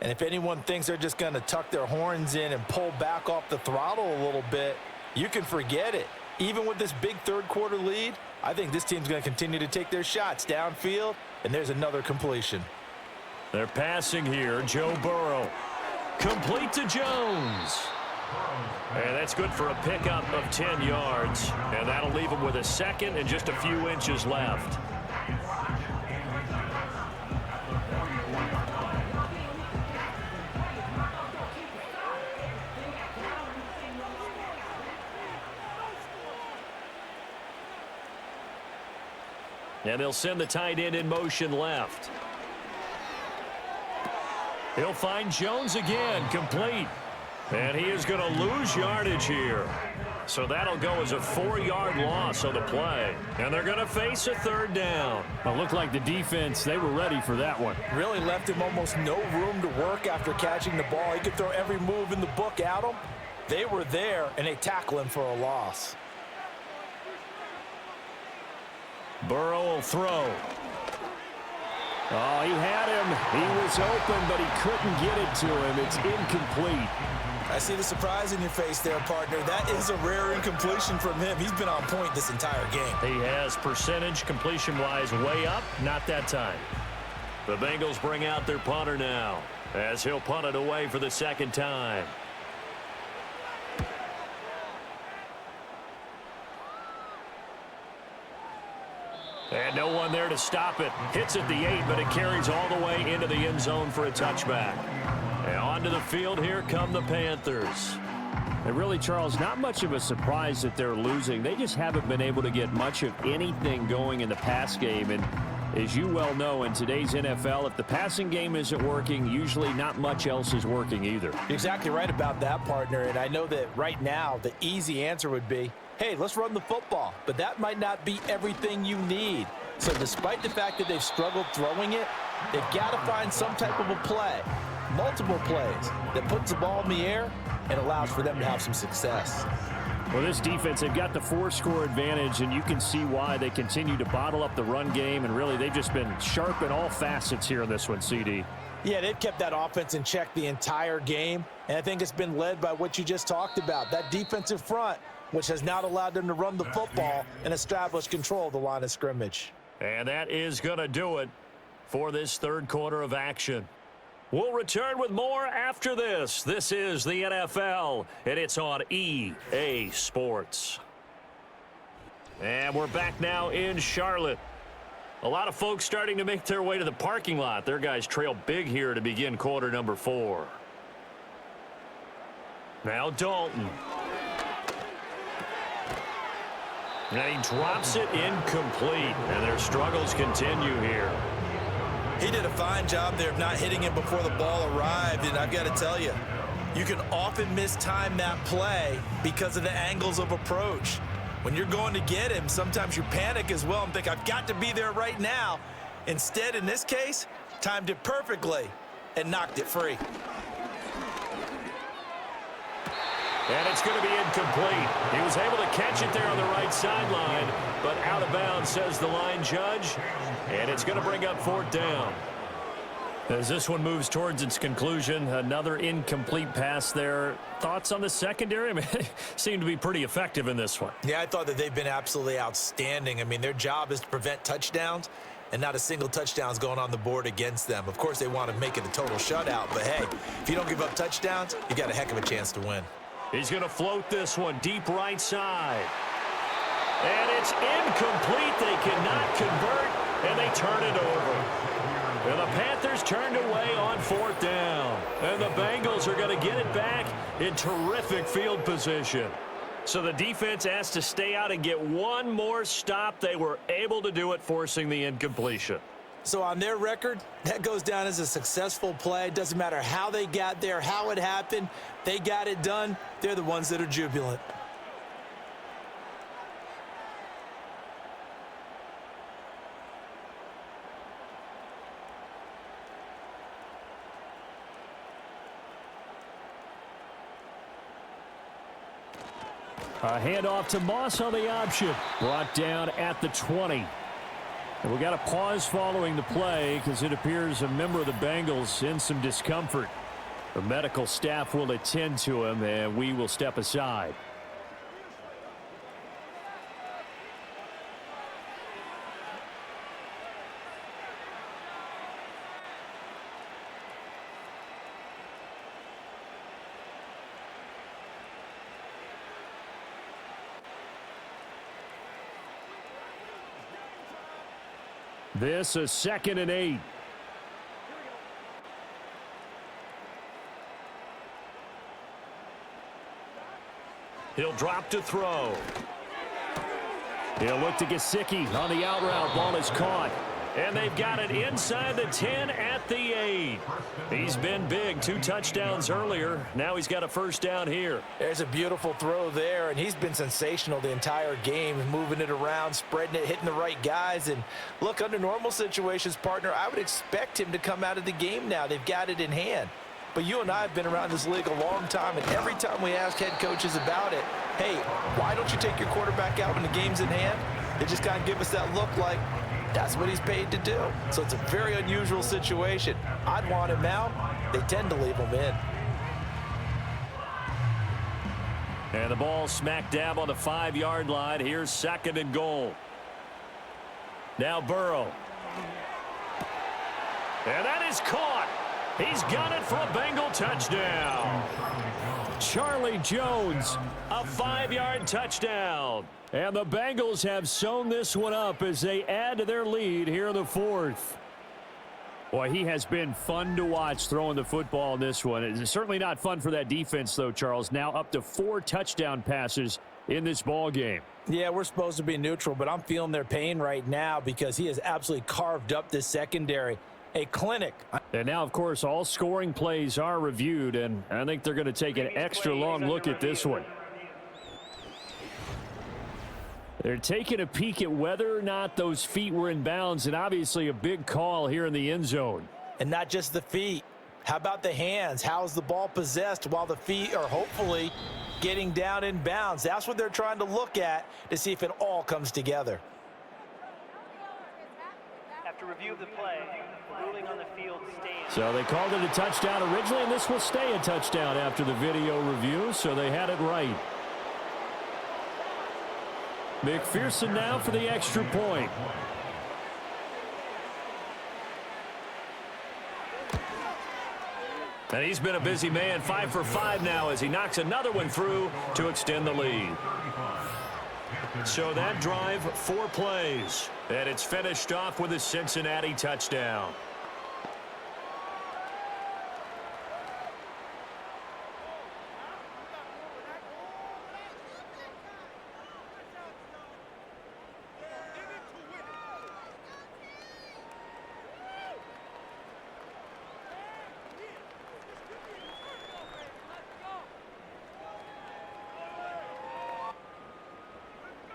And if anyone thinks they're just going to tuck their horns in and pull back off the throttle a little bit, you can forget it. Even with this big third-quarter lead, I think this team's going to continue to take their shots downfield, and there's another completion. They're passing here. Joe Burrow. Complete to Jones. And that's good for a pickup of 10 yards. And that'll leave him with a second and just a few inches left. And they'll send the tight end in motion left. He'll find Jones again, complete. And he is going to lose yardage here. So that'll go as a 4-yard loss on the play. And they're going to face a third down. Well, it looked like the defense, they were ready for that one. Really left him almost no room to work after catching the ball. He could throw every move in the book at him. They were there, and they tackle him for a loss. Burrow will throw. Oh, he had him. He was open, but he couldn't get it to him. It's incomplete. I see the surprise in your face there, partner. That is a rare incompletion from him. He's been on point this entire game. He has percentage completion-wise way up. Not that time. The Bengals bring out their punter now as he'll punt it away for the second time. And no one there to stop it. Hits at the 8, but it carries all the way into the end zone for a touchback. And onto the field, here come the Panthers. And really, Charles, not much of a surprise that they're losing. They just haven't been able to get much of anything going in the pass game. And as you well know, in today's NFL, if the passing game isn't working, usually not much else is working either. You're exactly right about that, partner. And I know that right now, the easy answer would be, hey, let's run the football. But that might not be everything you need. So despite the fact that they've struggled throwing it, they've got to find some type of a play, multiple plays, that puts the ball in the air and allows for them to have some success. Well, this defense, they've got the 4-score advantage, and you can see why they continue to bottle up the run game, and really they've just been sharp in all facets here in this one, CD. Yeah, they've kept that offense in check the entire game, and I think it's been led by what you just talked about, that defensive front, which has not allowed them to run the football and establish control of the line of scrimmage. And that is going to do it for this third quarter of action. We'll return with more after this. This is the NFL, and it's on EA Sports. And we're back now in Charlotte. A lot of folks starting to make their way to the parking lot. Their guys trail big here to begin quarter number 4. Now Dalton. And he drops it incomplete, and their struggles continue here. He did a fine job there of not hitting him before the ball arrived, and I've got to tell you, you can often mistime that play because of the angles of approach. When you're going to get him, sometimes you panic as well and think, I've got to be there right now. Instead, in this case, timed it perfectly and knocked it free. And it's going to be incomplete. He was able to catch it there on the right sideline, but out of bounds, says the line judge. And it's going to bring up 4th down. As this one moves towards its conclusion, another incomplete pass there. Thoughts on the secondary? I mean, they seem to be pretty effective in this one. Yeah, I thought that they've been absolutely outstanding. I mean, their job is to prevent touchdowns, and not a single touchdown's going on the board against them. Of course, they want to make it a total shutout, but hey, if you don't give up touchdowns, you got a heck of a chance to win. He's going to float this one deep right side. And it's incomplete. They cannot convert, and they turn it over. And the Panthers turned away on 4th down. And the Bengals are going to get it back in terrific field position. So the defense has to stay out and get one more stop. They were able to do it, forcing the incompletion. So on their record, that goes down as a successful play. It doesn't matter how they got there, how it happened. They got it done. They're the ones that are jubilant. A handoff to Moss on the option. Brought down at the 20. And we got a pause following the play because it appears a member of the Bengals in some discomfort. The medical staff will attend to him, and we will step aside. This is 2nd and 8. He'll drop to throw. He'll look to Gesicki on the out route. Ball is caught. And they've got it inside the 10 at the 8. He's been big. 2 touchdowns earlier. Now he's got a first down here. There's a beautiful throw there, and he's been sensational the entire game, moving it around, spreading it, hitting the right guys. And look, under normal situations, partner, I would expect him to come out of the game now. They've got it in hand. But you and I have been around this league a long time, and every time we ask head coaches about it, hey, why don't you take your quarterback out when the game's in hand? They just kind of give us that look like, that's what he's paid to do. So it's a very unusual situation. I'd want him out. They tend to leave him in. And the ball smack dab on the 5-yard line. Here's 2nd and goal. Now Burrow. And that is caught. He's got it for a Bengal touchdown. Charlie Jones, a 5-yard touchdown. And the Bengals have sewn this one up as they add to their lead here in the 4th. Boy, he has been fun to watch throwing the football in this one. It's certainly not fun for that defense, though, Charles. Now up to 4 touchdown passes in this ball game. Yeah, we're supposed to be neutral, but I'm feeling their pain right now because he has absolutely carved up this secondary. A clinic. And now, of course, all scoring plays are reviewed, and I think they're going to take an extra long look at this one. They're taking a peek at whether or not those feet were in bounds, and obviously a big call here in the end zone. And not just the feet. How about the hands? How's the ball possessed while the feet are hopefully getting down in bounds? That's what they're trying to look at to see if it all comes together. After review of the play, the ruling on the field stands. So they called it a touchdown originally, and this will stay a touchdown after the video review, so they had it right. McPherson now for the extra point. And he's been a busy man, 5 for 5 now as he knocks another one through to extend the lead. So that drive, 4 plays, and it's finished off with a Cincinnati touchdown.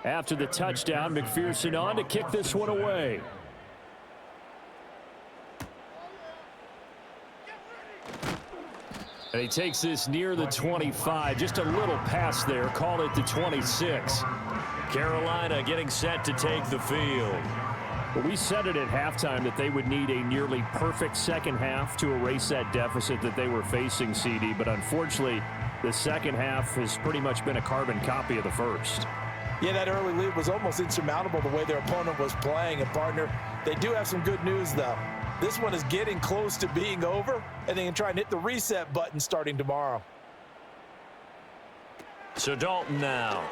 After the touchdown, McPherson on to kick this one away. And he takes this near the 25. Just a little pass there. Call it the 26. Carolina getting set to take the field. Well, we said it at halftime that they would need a nearly perfect second half to erase that deficit that they were facing, CD. But unfortunately, the second half has pretty much been a carbon copy of the first. Yeah, that early lead was almost insurmountable the way their opponent was playing. And, partner, they do have some good news, though. This one is getting close to being over, and they can try and hit the reset button starting tomorrow. So Dalton now.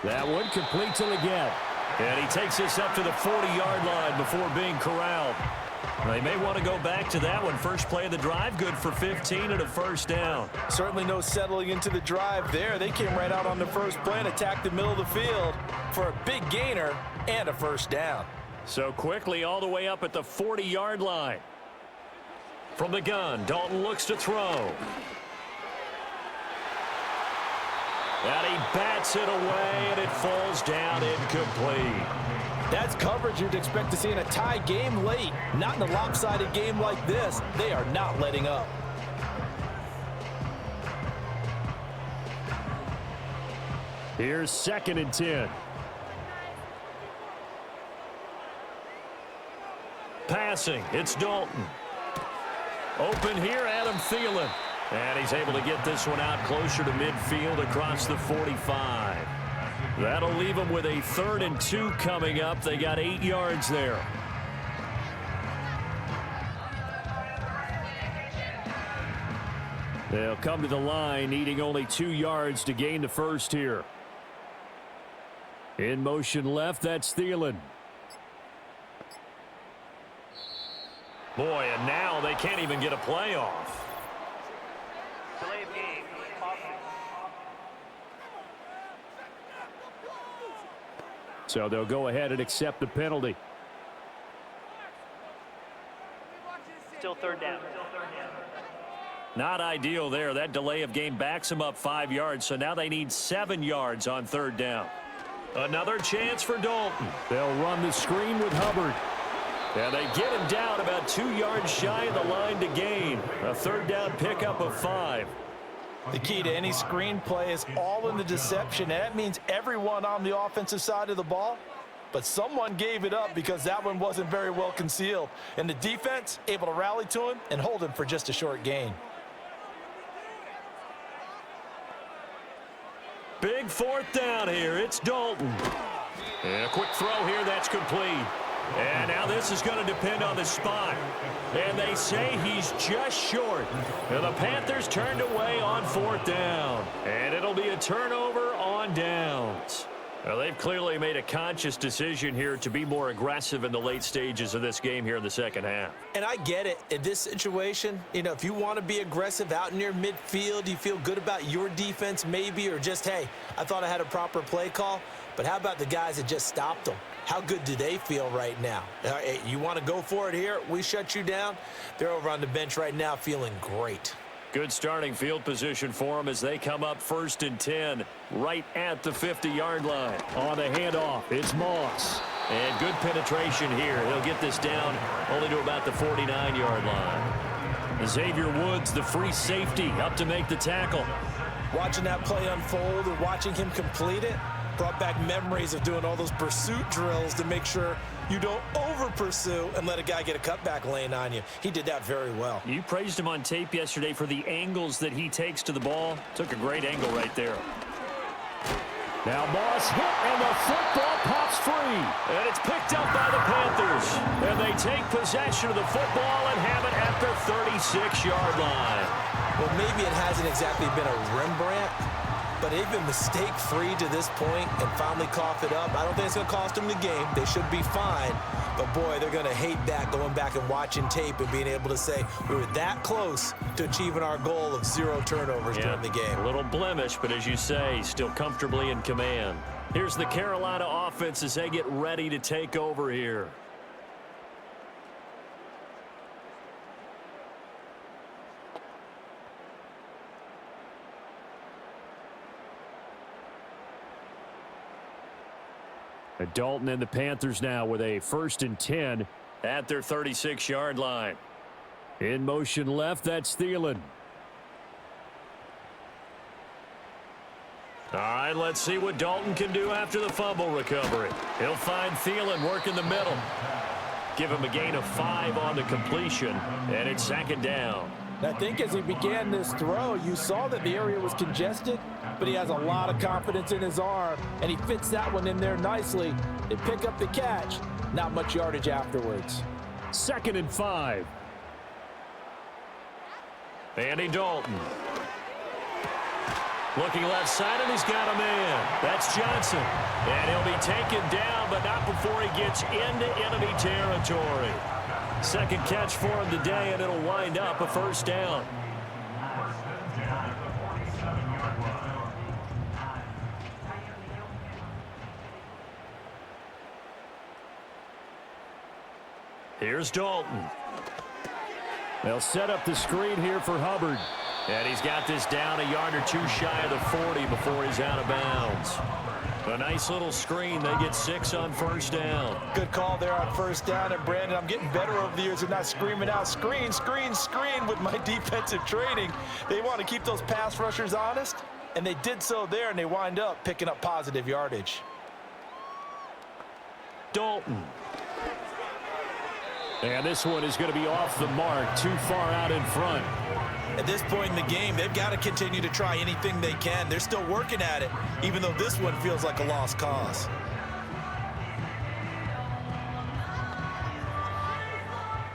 That one complete till again. And he takes this up to the 40-yard line before being corralled. They may want to go back to that one. First play of the drive, good for 15 and a first down. Certainly no settling into the drive there. They came right out on the first play and attacked the middle of the field for a big gainer and a first down. So quickly all the way up at the 40-yard line. From the gun, Dalton looks to throw. And he bats it away, and it falls down incomplete. That's coverage you'd expect to see in a tie game late. Not in a lopsided game like this. They are not letting up. Here's 2nd and 10. Passing, it's Dalton. Open here, Adam Thielen. And he's able to get this one out closer to midfield across the 45. That'll leave them with a 3rd and 2 coming up. They got 8 yards there. They'll come to the line, needing only 2 yards to gain the first here. In motion left, that's Thielen. Boy, and now they can't even get a play off. Delay of game. Offense. So they'll go ahead and accept the penalty. Still 3rd down. Not ideal there. That delay of game backs them up 5 yards, so now they need 7 yards on 3rd down. Another chance for Dalton. They'll run the screen with Hubbard. And they get him down about 2 yards shy of the line to gain. A 3rd down pickup of 5. The key to any screen play is all in the deception. And that means everyone on the offensive side of the ball. But someone gave it up because that one wasn't very well concealed. And the defense able to rally to him and hold him for just a short gain. Big 4th down here. It's Dalton. And a quick throw here. That's complete. And now this is going to depend on the spot. And they say he's just short. And the Panthers turned away on 4th down. And it'll be a turnover on downs. Well, they've clearly made a conscious decision here to be more aggressive in the late stages of this game here in the second half. And I get it. In this situation, you know, if you want to be aggressive out near midfield, you feel good about your defense maybe, or just, hey, I thought I had a proper play call. But how about the guys that just stopped them? How good do they feel right now? You want to go for it here? We shut you down. They're over on the bench right now feeling great. Good starting field position for them as they come up 1st and 10 right at the 50-yard line. On the handoff, it's Moss. And good penetration here. He'll get this down only to about the 49-yard line. Xavier Woods, the free safety, up to make the tackle. Watching that play unfold and watching him complete it brought back memories of doing all those pursuit drills to make sure you don't over-pursue and let a guy get a cutback lane on you. He did that very well. You praised him on tape yesterday for the angles that he takes to the ball. Took a great angle right there. Now Moss hit, and the football pops free. And it's picked up by the Panthers. And they take possession of the football and have it at their 36-yard line. Well, maybe it hasn't exactly been a Rembrandt, but they've been mistake-free to this point and finally cough it up. I don't think it's going to cost them the game. They should be fine. But, boy, they're going to hate that going back and watching tape and being able to say we were that close to achieving our goal of 0 turnovers during the game. A little blemish, but as you say, still comfortably in command. Here's the Carolina offense as they get ready to take over here. Dalton and the Panthers now with a 1st and 10 at their 36-yard line. In motion left, that's Thielen. All right, let's see what Dalton can do after the fumble recovery. He'll find Thielen working the middle. Give him a gain of 5 on the completion, and it's 2nd down. I think as he began this throw, you saw that the area was congested, but he has a lot of confidence in his arm, and he fits that one in there nicely. They pick up the catch. Not much yardage afterwards. 2nd and 5. Andy Dalton. Looking left side, and he's got a man. That's Johnson. And he'll be taken down, but not before he gets into enemy territory. 2nd catch for him today, and it'll wind up a 1st down. Here's Dalton. They'll set up the screen here for Hubbard. And he's got this down a yard or two shy of the 40 before he's out of bounds. A nice little screen. They get 6 on first down. Good call there on first down. And, Brandon, I'm getting better over the years of not screaming out, screen, screen, screen with my defensive training. They want to keep those pass rushers honest, and they did so there, and they wind up picking up positive yardage. Dalton. And this one is going to be off the mark, too far out in front. At this point in the game, they've got to continue to try anything they can. They're still working at it, even though this one feels like a lost cause.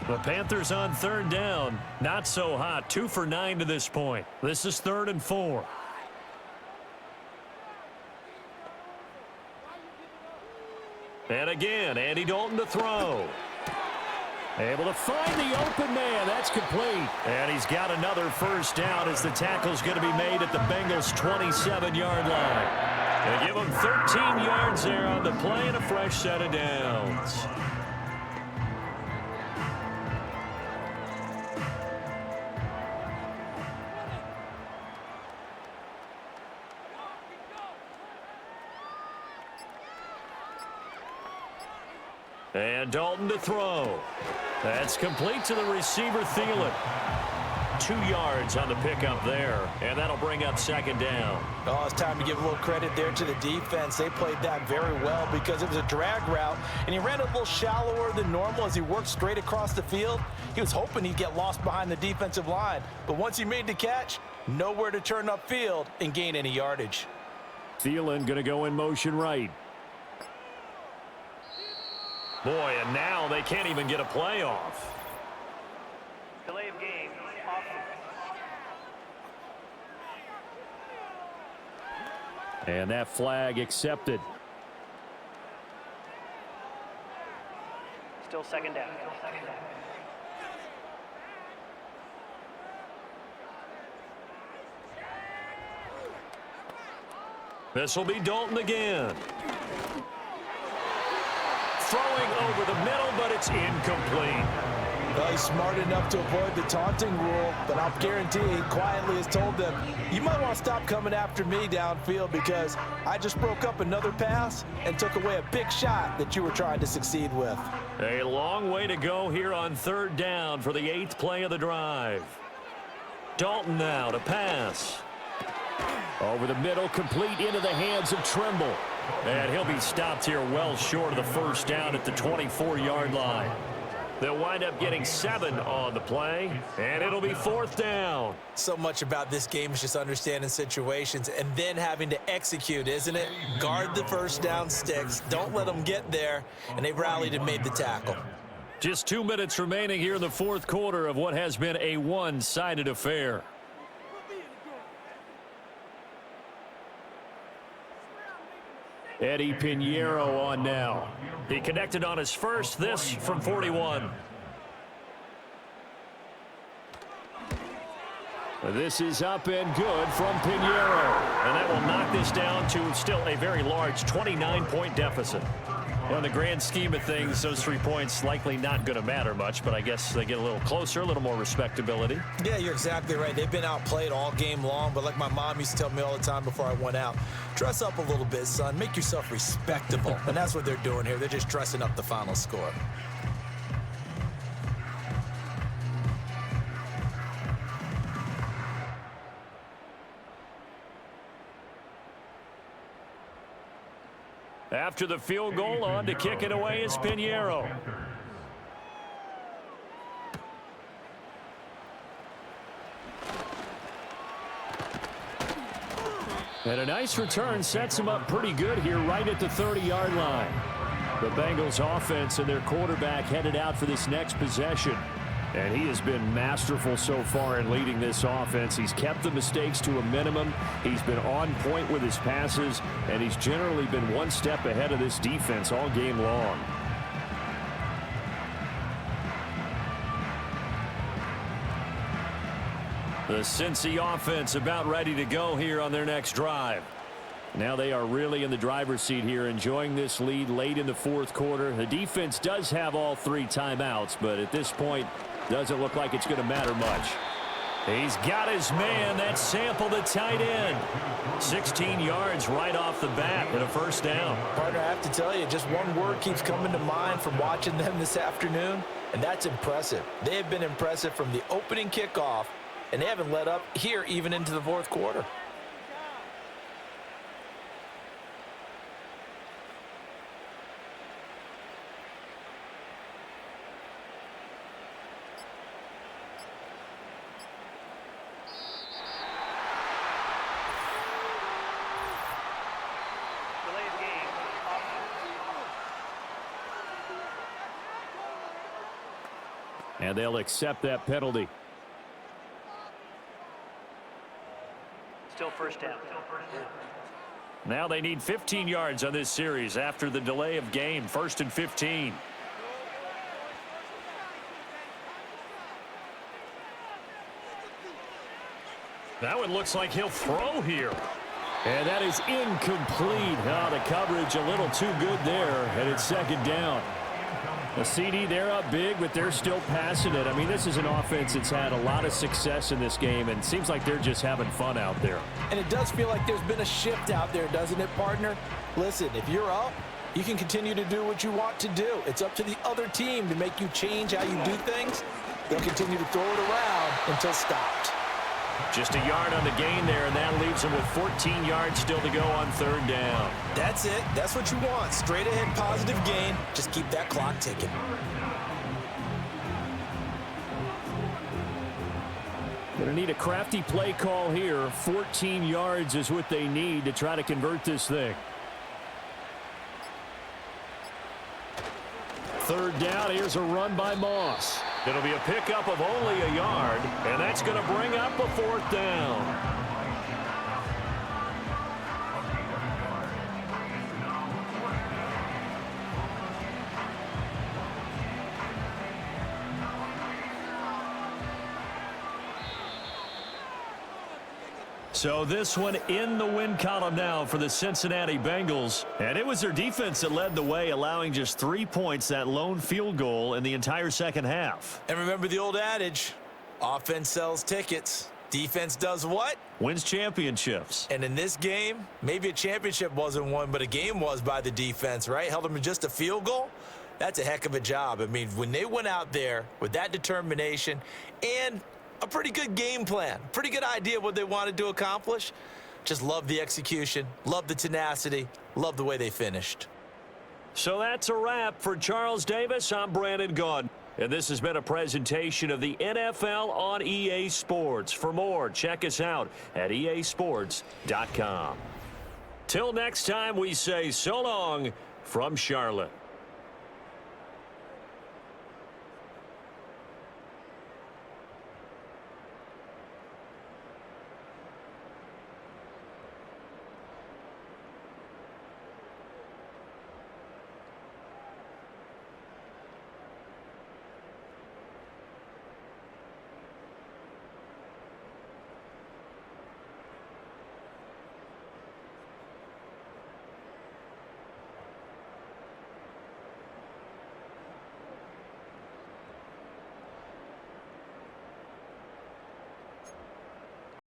The Panthers on third down. Not so hot. 2 for 9 to this point. This is 3rd and 4. And again, Andy Dalton to throw. Able to find the open man. That's complete. And he's got another first down as the tackle's going to be made at the Bengals' 27-yard line. They give him 13 yards there on the play and a fresh set of downs. And Dalton to throw. That's complete to the receiver, Thielen. 2 yards on the pickup there, and that'll bring up 2nd down. Oh, it's time to give a little credit there to the defense. They played that very well because it was a drag route, and he ran a little shallower than normal as he worked straight across the field. He was hoping he'd get lost behind the defensive line, but once he made the catch, nowhere to turn upfield and gain any yardage. Thielen going to go in motion right. Boy, and now they can't even get a play off. Delay of game. And that flag accepted. Still 2nd down. This will be Dalton again. Throwing over the middle, but it's incomplete. Well, he's smart enough to avoid the taunting rule, but I'll guarantee he quietly has told them, you might want to stop coming after me downfield because I just broke up another pass and took away a big shot that you were trying to succeed with. A long way to go here on 3rd down for the 8th play of the drive. Dalton now to pass. Over the middle, complete into the hands of Trimble. And he'll be stopped here well short of the first down at the 24-yard line. They'll wind up getting 7 on the play, and it'll be 4th down. So much about this game is just understanding situations and then having to execute, isn't it? Guard the first down sticks. Don't let them get there, and they rallied and made the tackle. Just 2 minutes remaining here in the 4th quarter of what has been a one-sided affair. Eddie Pinheiro on now. He connected on his first, this from 41. This is up and good from Pinheiro. And that will knock this down to still a very large 29-point deficit. In the grand scheme of things, those 3 points likely not going to matter much, but I guess they get a little closer, a little more respectability. Yeah, you're exactly right. They've been outplayed all game long, but like my mom used to tell me all the time before I went out, dress up a little bit, son. Make yourself respectable. And that's what they're doing here. They're just dressing up the final score. After the field goal, on to kick it away is Pinheiro. And a nice return sets him up pretty good here right at the 30-yard line. The Bengals offense and their quarterback headed out for this next possession. And he has been masterful so far in leading this offense. He's kept the mistakes to a minimum. He's been on point with his passes, and he's generally been one step ahead of this defense all game long. The Cincy offense about ready to go here on their next drive. Now they are really in the driver's seat here, enjoying this lead late in the fourth quarter. The defense does have all 3 timeouts, but at this point, doesn't look like it's going to matter much. He's got his man. That's Sample, the tight end. 16 yards right off the bat and a first down. Partner, I have to tell you, just one word keeps coming to mind from watching them this afternoon, and that's impressive. They have been impressive from the opening kickoff, and they haven't let up here even into the fourth quarter. And they'll accept that penalty. Still first down. Now they need 15 yards on this series after the delay of game. 1st and 15. That one looks like he'll throw here. And that is incomplete. Oh, the coverage a little too good there, and it's 2nd down. The CD, they're up big, but they're still passing it. I mean, this is an offense that's had a lot of success in this game, and it seems like they're just having fun out there. And it does feel like there's been a shift out there, doesn't it, partner? Listen, if you're up, you can continue to do what you want to do. It's up to the other team to make you change how you do things. They'll continue to throw it around until stopped. Just a yard on the gain there, and that leaves them with 14 yards still to go on 3rd down. That's it. That's what you want. Straight ahead positive gain. Just keep that clock ticking. Going to need a crafty play call here. 14 yards is what they need to try to convert this thing. 3rd down. Here's a run by Moss. It'll be a pickup of only a yard, and that's going to bring up a 4th down. So this one in the win column now for the Cincinnati Bengals. And it was their defense that led the way, allowing just 3 points, that lone field goal in the entire second half. And remember the old adage, offense sells tickets. Defense does what? Wins championships. And in this game, maybe a championship wasn't won, but a game was by the defense, right? Held them to just a field goal. That's a heck of a job. I mean, when they went out there with that determination and a pretty good game plan, pretty good idea what they wanted to accomplish. Just love the execution, love the tenacity, love the way they finished. So that's a wrap for Charles Davis. I'm Brandon Gaudin. And this has been a presentation of the NFL on EA Sports. For more, check us out at easports.com. Till next time, we say so long from Charlotte.